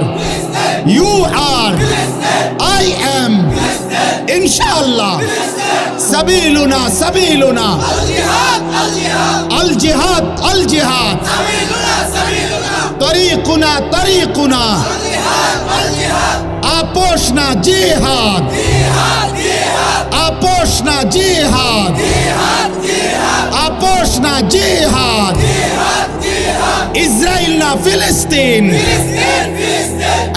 you are, I am, ইনশাআল্লাহ। ইনশাআল্লাহ সাবিলুনা সাবিলুনা আল জিহাদ আল জিহাদ তরিকুনা তরিকুনা আপোষ না জিহাদ আপোষ না জিহাদ আপোষ না জিহাদ ইসরায়েল না ফিলিস্তিন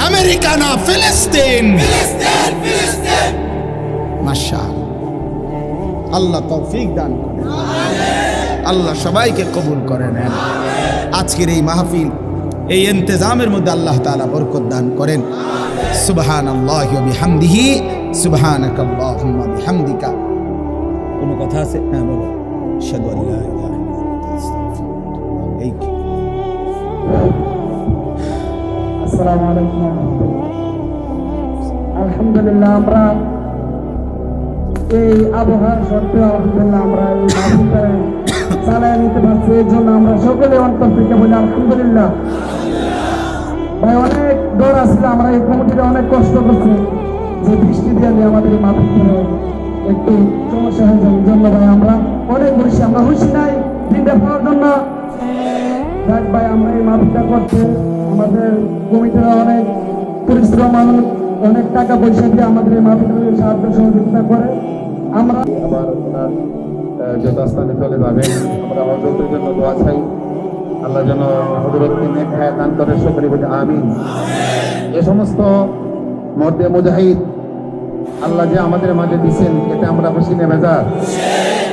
আমেরিকা না ফিলিস্তিন মাশাআল্লাহ আল্লাহ তৌফিক দান করেন আল্লাহ সবাইকে কবুল করে নেন আজকের এই মাহফিল এই ইন্তজামের মধ্যে আল্লাহ তাআলা বরকত দান করেন সুবহানাল্লাহি ওয়া বিহামদিহি সুবহানাকাল্লাহুম্মা বিহামদিকা কোনো কথা আছে হ্যাঁ বলো আশহাদু আল্লা ইলাহা ইল্লাল্লাহ এই আসসালামু আলাইকুম আলহামদুলিল্লাহ আমরা এই আবহাওয়ার সত্ত্বেও আলহামদুলিল্লাহ আমরা এই মাহফিলটা চালিয়ে নিতে পারছি এর জন্য আমরা সকলে অন্তর থেকে বলি আলহামদুলিল্লাহ ভাই অনেক দৌড় আসলে আমরা এই কমিটিতে অনেক কষ্ট করছি যে বৃষ্টি দিয়ে আমাদের এই মাহফিল একটু সমস্যা হয়ে যাওয়ার জন্য ভাই আমরা অনেক খুশি আমরা খুশি নাই দিনটা পাওয়ার জন্য যাক ভাই আমরা এই মাহফিলটা করতে আমাদের কমিটিরা অনেক পরিশ্রম অনেক টাকা পয়সা দিয়ে আমাদের এই মাহফিলের সাহায্য সহযোগিতা করে আমরা আবার ওনার যথাস্থানে চলে যাবে আমরা হজরতের জন্য দোয়া চাই আল্লাহ যেন হজরতকে নেক হায়াত দান করে সকলে বলে আমিন এ সমস্ত মর্দে মুজাহিদ আল্লাহ যে আমাদের মাঝে দিচ্ছেন এতে আমরা খুশি নেবে যা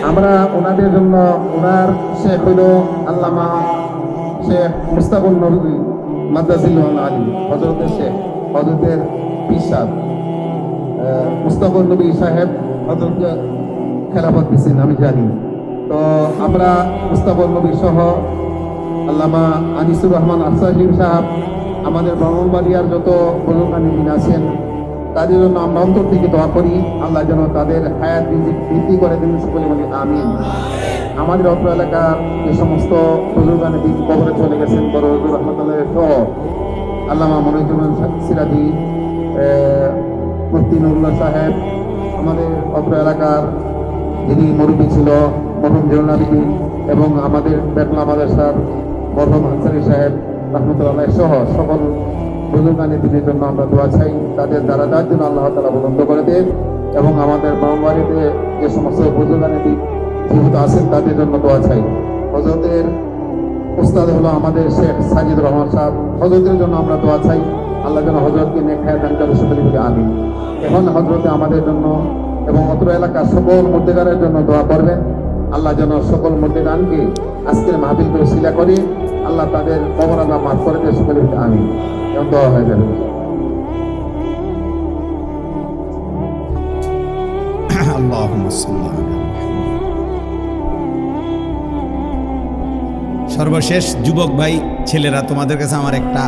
আমরা ওনাদের জন্য ওনার শেখ হইল আল্লামা শেখ মুস্তাকুল নবী মাদ্রাসিল আলী হজরতের শেখ হজরতের পিসাব মুস্তাকুল নবী সাহেব হজরতকে খেলাফত দিচ্ছেন আমি জানি তো আমরা মুস্তাকুল নবী সহ আল্লামা আনিসুর রহমান আফসাহিম সাহেব আমাদের ব্রাহ্মণবাড়িয়ার যত বুজুর্গানীন আছেন তাদের জন্য আমরা অন্তর থেকে দোয়া করি আল্লাহ যেন তাদের হায়াত বৃদ্ধি করে দিন সকলে বলি আমিন আমাদের অত্র এলাকার যে সমস্ত বুজুর্গানী দিন কবরে চলে গেছেন বড় হজুর রহমতুল্লাহ সহ আল্লামা মনিরুজ্জামান সিরাজি মুফতি নুরুল্লাহ সাহেব আমাদের অত্র এলাকার যিনি মুরব্বী ছিল মরহুম জরুনাবিদি এবং আমাদের বেতলা মাদ্রাসার মরহুম আনসারী সাহেব রহমতুল্লাহ সহ সকল বুজুর্গানী দিনের জন্য আমরা দোয়া চাই তাদের দ্বারা জন্য আল্লাহ তাআলা বুলন্দ করে দেন এবং আমাদের ব্রাহ্মণবাড়িতে যে সমস্ত বুজুর্গানী দিন জীবিত আছেন তাদের জন্য দোয়া চাই হজরতের উস্তাদ হলো আমাদের শেখ সাজিদ রহমান সাহেব হজরতের জন্য আমরা দোয়া চাই আল্লাহ যেন হজরতকে নেক হায়াত দান করে সকলে বলে আমিন এখন হজরতে আমাদের জন্য এবং অত্র এলাকার সকল মুর্দেগানের জন্য দোয়া করবেন আল্লাহ যেন সকল মুর্দেগানকে আজকের মাহফিলকে ওসিলা করে আল্লাহ তাদের কবর আল্লাহ মাফ করে দিয়ে সকলে বলে আমিন এবং দোয়া হয়ে যাবে আল্লাহুম্মা সাল্লি আলা সর্বশেষ যুবক ভাই ছেলেরা তোমাদের কাছে আমার একটা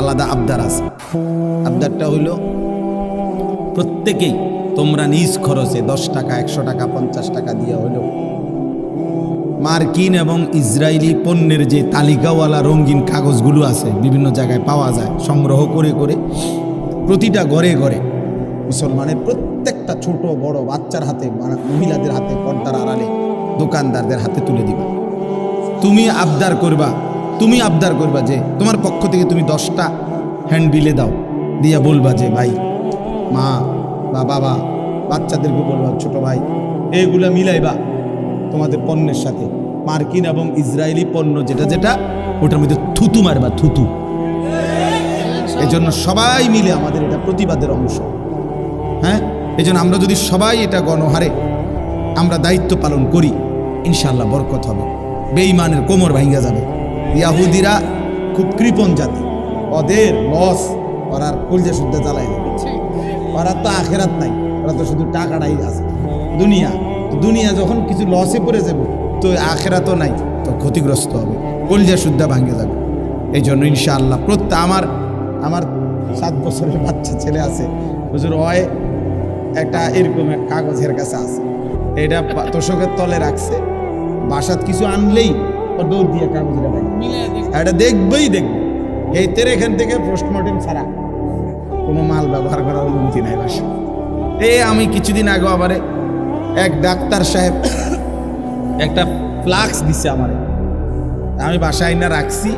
আলাদা আবদার আছে আবদারটা হইল প্রত্যেকেই তোমরা নিজ খরচে 10 টাকা 100 টাকা 50 টাকা দিয়ে হইল মার্কিন এবং ইসরায়েলি পণ্যের যে তালিকাওয়ালা রঙিন কাগজগুলো আছে বিভিন্ন জায়গায় পাওয়া যায় সংগ্রহ করে করে প্রতিটা ঘরে ঘরে মুসলমানের প্রত্যেকটা ছোট বড় বাচ্চার হাতে মহিলাদের হাতে পর্দার আড়ালে দোকানদারদের হাতে তুলে দিবা তুমি আবদার করবা যে তোমার পক্ষ থেকে তুমি 10টা হ্যান্ড বিলে দাও দিয়া বলবা যে ভাই মা বা বাবা বাচ্চাদেরকে বলবা ছোট ভাই এইগুলা মিলাইবা তোমাদের পণ্যের সাথে মার্কিন এবং ইসরায়েলি পণ্য যেটা যেটা ওটার মধ্যে থুতু মারবা থুতু এই জন্য সবাই মিলে আমাদের এটা প্রতিবাদের অংশ হ্যাঁ এই জন্য আমরা যদি সবাই এটা গণহারে আমরা দায়িত্ব পালন করি ইনশাআল্লাহ বরকত হবে বেঈমানের কোমর ভাঙ্গা যাবে ইয়াহুদিরা খুব কৃপণ জাতি ওদের লস ওরার কলজা শুদ্ধ জ্বালাই যাবে ওরা তো আখেরাত নাই ওরা তো শুধু টাকাটাই আছে দুনিয়া যখন কিছু লসে পড়ে যাবে তো আখেরাতও নাই তো ক্ষতিগ্রস্ত হবে কলজা শুদ্ধ ভাঙ্গে যাবে এই জন্য ইনশাআল্লাহ আমার 7 বছরের বাচ্চা ছেলে আছে হুজুর হয় একটা এরকম কাগজের কাছে আছে এটা তোষকের তলে রাখছে বাসাত কিছু আনলেই ওর দৌড় দিয়ে কাগজের এটা দেখবে এই তের এখান থেকে পোস্টমর্টেম ছাড়া কোনো মাল ব্যবহার করার অনুমতি নাই বাসা আমি কিছুদিন আগে আমারে এক ডাক্তার সাহেব একটা ফ্লাক্স দিছে আমারে, আমি বাসায় আইনা রাখছি,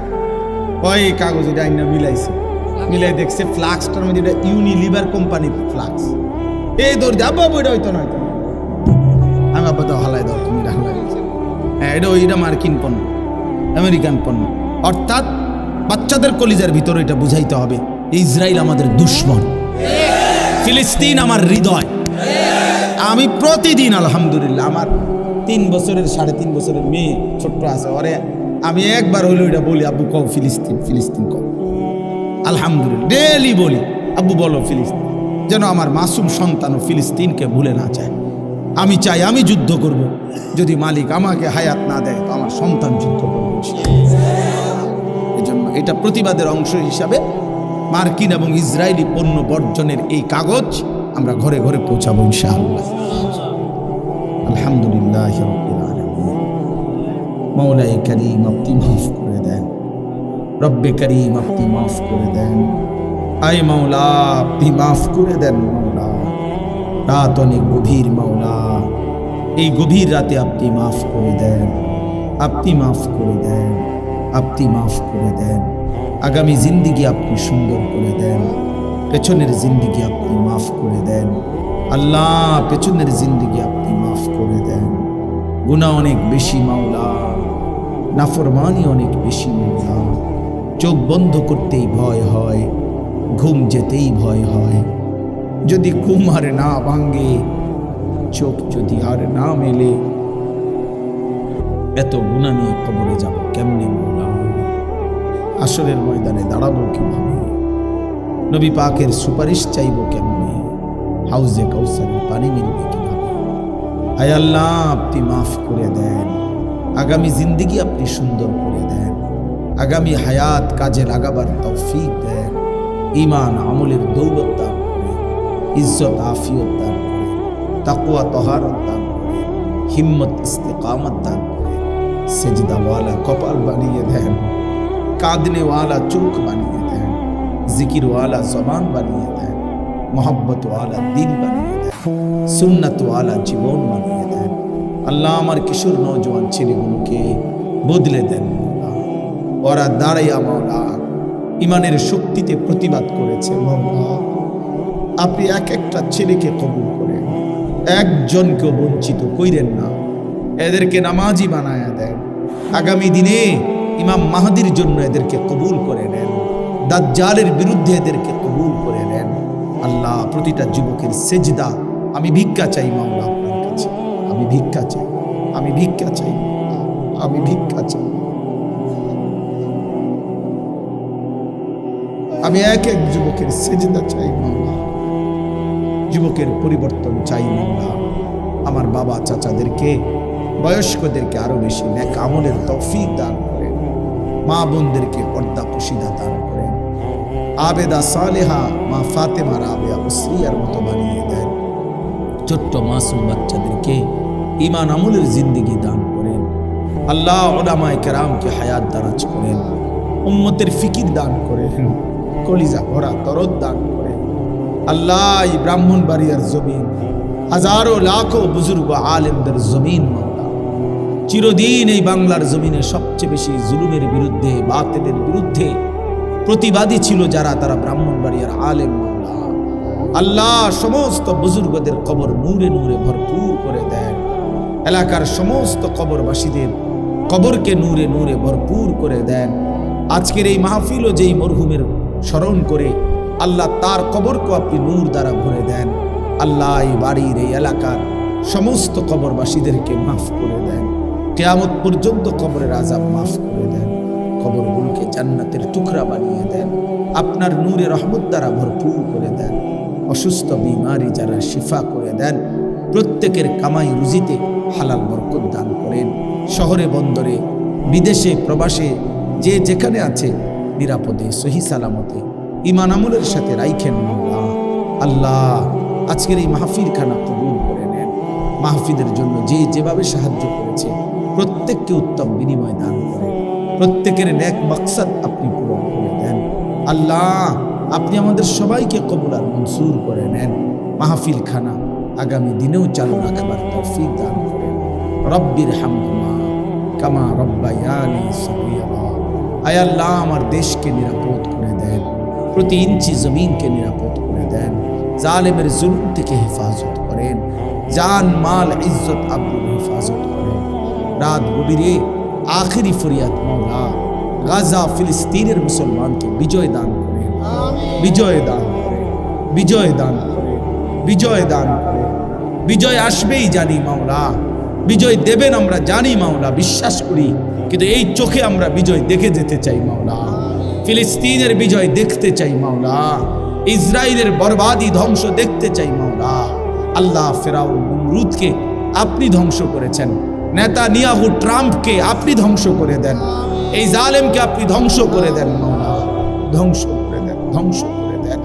ওই কাগজ এটা আইনা মিলাই দেখছে ফ্লাক্সটার মধ্যে এটা ইউনিলিভার কোম্পানির ফ্লাক্স। এই দৌড় যা বাবু, এটা হইতো না, আমি আব্বা তো হালাই দাও, তুমি এটা হালাই। হ্যাঁ, এটা মার্কিন পণ্য, আমেরিকান পণ্য। অর্থাৎ বাচ্চাদের কলিজার ভিতরে এটা বুঝাইতে হবে ইসরায়েল আমাদের দুশ্মন, ফিলিস্তিন আমার হৃদয়। আমি প্রতিদিন আলহামদুলিল্লাহ আমার 3 বছরের 3.5 বছরের মেয়ে ছোট্ট আছে, ওরে আমি একবার হইলো এটা বলি, আব্বু কও ফিলিস্তিন, ফিলিস্তিন কও। আলহামদুলিল্লাহ ডেলি বলি, আব্বু বলো ফিলিস্তিন, যেন আমার মাসুম সন্তান ফিলিস্তিনকে ভুলে না যায়। আমি চাই আমি যুদ্ধ করব, যদি মালিক আমাকে হায়াত না দেয় তো আমার সন্তান যুদ্ধ করবে। এই জন্য এটা প্রতিবাদের অংশ হিসাবে মার্কিন এবং ইসরায়েলি পণ্য বর্জনের এই কাগজ আমরা ঘরে ঘরে পৌঁছাবো ইনশাআল্লাহ। আলহামদুলিল্লাহ রাব্বিল আলামিন। মাওলাই করিম আপনি মাফ করে দেন, রব্বে করিম আপনি মাফ করে দেন, আয় মাওলা আপনি মাফ করে দেন। মাওলা রাত অনেক গভীর, মাওলা এই গভীর রাতে আপনি মাফ করে দেন, আপনি মাফ করে দেন, আপনি মাফ করে দেন। আগামী জিন্দিগি আপনি সুন্দর করে দেন, পেছনের জিন্দিগি আপনি মাফ করে দেন। আল্লাহ পেছনের জিন্দিগি আপনি মাফ করে দেন। গুনাহ অনেক বেশি মাওলা, নাফরমানি অনেক বেশি মাওলা। চোখ বন্ধ করতেই ভয় হয়, ঘুম যেতেই ভয় হয়। যদি ঘুম আর না ভাঙ্গে, চোখ যদি আর না মেলে, এত গুনাহ নিয়ে কবরে যাব কেমনে মাওলা? আসরের ময়দানে দাঁড়াবো কিভাবে? নবী পাকের সুপারিশ চাইব কেমনে? হাউজে কাউসারের পানি মিলবে কিভাবে? আয় আল্লাহ আপনি মাফ করে দেন, আগামী জিন্দিগি আপনি সুন্দর করে দেন, আগামী হায়াত কাজে লাগাবার তৌফিক দেন, ঈমান আমলের দৌলত দান করে, ইজ্জত আফিয়ত দান করে, তাকওয়া তহারত দান করে, হিম্মত ইস্তেকামত দান করে, সেজদাওয়ালা কপাল বানিয়ে দেন, কাঁদনেওয়ালা চোখ বানিয়ে দেন, জিকিরওয়ালা জবান বানিয়ে দেন, মোহাব্বতওয়ালা দিন বানিয়ে দেন, সুন্নতওয়ালা জীবন বানিয়ে দেন। আল্লাহ আমার কিশোর নওজোয়ান ছেলেগুলোকে বদলে দেন মাওলা। ওরা দাঁড়াইয়া মাওলা ইমানের শক্তিতে প্রতিবাদ করেছে মাওলা। আপনি এক একটা ছেলেকে কবুল করেন, একজনকেও বঞ্চিত কইরেন না, এদেরকে নামাজি বানায়া দেন। আগামী দিনে ইমাম মাহদির জন্য এদেরকে কবুল করে নেন, দাজ্জালের বিরুদ্ধে এদেরকে কবুল করে নেন। আল্লাহ প্রতিটা যুবকের সেজদা আমি ভিক্ষা চাই মাওলা আপনার কাছে, আমি ভিক্ষা চাই, আমি ভিক্ষা চাই, আমি ভিক্ষা চাই। আমি এক এক যুবকের সেজদা চাই মাওলা, যুবকের পরিবর্তন চাই মাওলা। আমার বাবা চাচাদেরকে, বয়স্কদেরকে আরো বেশি নেক আমলের তৌফিক দান করেন, মা বোনদেরকে পর্দা পুশিদা দান করেন, আবেদা সালেহা মা ফাতেমা রাবেয়া উসরিয়ার মতো বানিয়ে দেন। ছোট্ট মাসুম বাচ্চাদেরকে ঈমান আমলের জিন্দেগি দান করেন। আল্লাহ উলামায়ে কেরামকে হায়াত দারাজ করেন, উম্মতের ফিকির দান করেন, কলিজা ভরা দরদ দান করেন। আল্লাহ এই ব্রাহ্মণবাড়িয়ার জমিন, হাজারো লাখো বুজুর্গ আলেমদের জমিন মাওলা, চিরদিন এই বাংলার জমিনে সবচেয়ে বেশি জুলুমের বিরুদ্ধে, বাতিলের বিরুদ্ধে প্রতিবাদী ছিল যারা, তারা ব্রাহ্মণবাড়িয়ার আলেম মাওলা। আল্লাহ সমস্ত বুজুর্গদের কবর নূরে নূরে ভরপুর করে দেন, এলাকার সমস্ত কবরবাসীদের কবরকে নূরে নূরে ভরপুর করে দেন। আজকের এই মাহফিলও যেই মরহুমের স্মরণ করে আল্লাহ তার কবরকে আপনি নূর দ্বারা ভরে দেন। আল্লাহ এই বাড়ির এই এলাকার সমস্ত কবরবাসীদেরকে মাফ করে দেন, কিয়ামত পর্যন্ত কবরের আযাব মাফ করে দেন, কবরগুলোকে জান্নাতের টুকরা বানিয়ে দেন, আপনার নূরে রহমত দ্বারা ভরপুর করে দেন। অসুস্থ বিমারি যারা শিফা করে দেন, প্রত্যেকের কামাই রুজিতে হালাল বরকত দান করেন। শহরে বন্দরে বিদেশে প্রবাসে যে যেখানে আছে নিরাপদে সহি সালামতে ঈমান আমলের সাথে রাইখেন মাওলা। আল্লাহ আজকের এই মাহফিলখানা কবুল করে নেন। মাহফিলের জন্য যে যেভাবে সাহায্য করেছে প্রত্যেককে উত্তম বিনিময় দান করেন, প্রত্যেকের নেক মাকসাদ আপনি পূরণ করে দেন। আল্লাহ আপনি আমাদের সবাইকে কবুল আর মনসুর করে নেন। মাহফিল খানা আগামী দিনেও চালু রাখবার তৌফিক দান করেন। রব্বির হামহুমা কামা রব্বায়ানি সগীরা। আয় আল্লাহ, আমার দেশকে নিরাপদ করে দেন, প্রতি ইঞ্চি জমিনকে নিরাপদ করে দেন, জালেমের জুলুম থেকে হেফাজত করেন, জান মাল ইজ্জত আব্রুর হেফাজত করেন। রাত গভীরে আখেরি ফরিয়াদ মাওলা, গাজা ফিলিস্তিনের মুসলমানকে বিজয় দান করেন, বিজয় দান করেন, বিজয় দান করেন, বিজয় দান করেন। বিজয় আসবেই জানি মাওলা, বিজয় দেবেন আমরা জানি মাওলা, বিশ্বাস করি। কিন্তু এই চোখে আমরা বিজয় দেখে যেতে চাই মাওলা। ফিলিস্তিনের বিজয় দেখতে চাই মাওলা, ইসরায়েলের বরবাদি ধ্বংস দেখতে চাই মাওলা। আল্লাহ, ফেরাউন নমরুদকে আপনি ধ্বংস করেছেন, নেতানিয়াহু ট্রাম্পকে আপনি ধ্বংস করে দেন, এই জালেমকে আপনি ধ্বংস করে দেন মাওলা, ধ্বংস করে দেন, ধ্বংস করে দেন।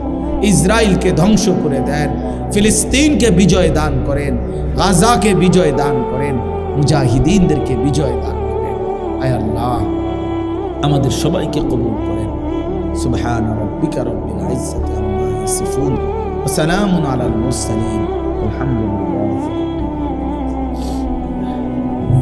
ইসরায়েলকে ধ্বংস করে দেন, ফিলিস্তিনকে বিজয় দান করেন, গাজাকে বিজয় দান করেন, মুজাহিদিনদেরকে বিজয় দান করেন। আয় আল্লাহ, আমাদের সবাইকে কবুল করেন। সুবহান রাব্বিকা রাব্বিল ইজ্জাতি আম্মা ইয়াসিফুন ওয়া সালামুন আলাল মুরসালিন, আলহামদুলিল্লাহ।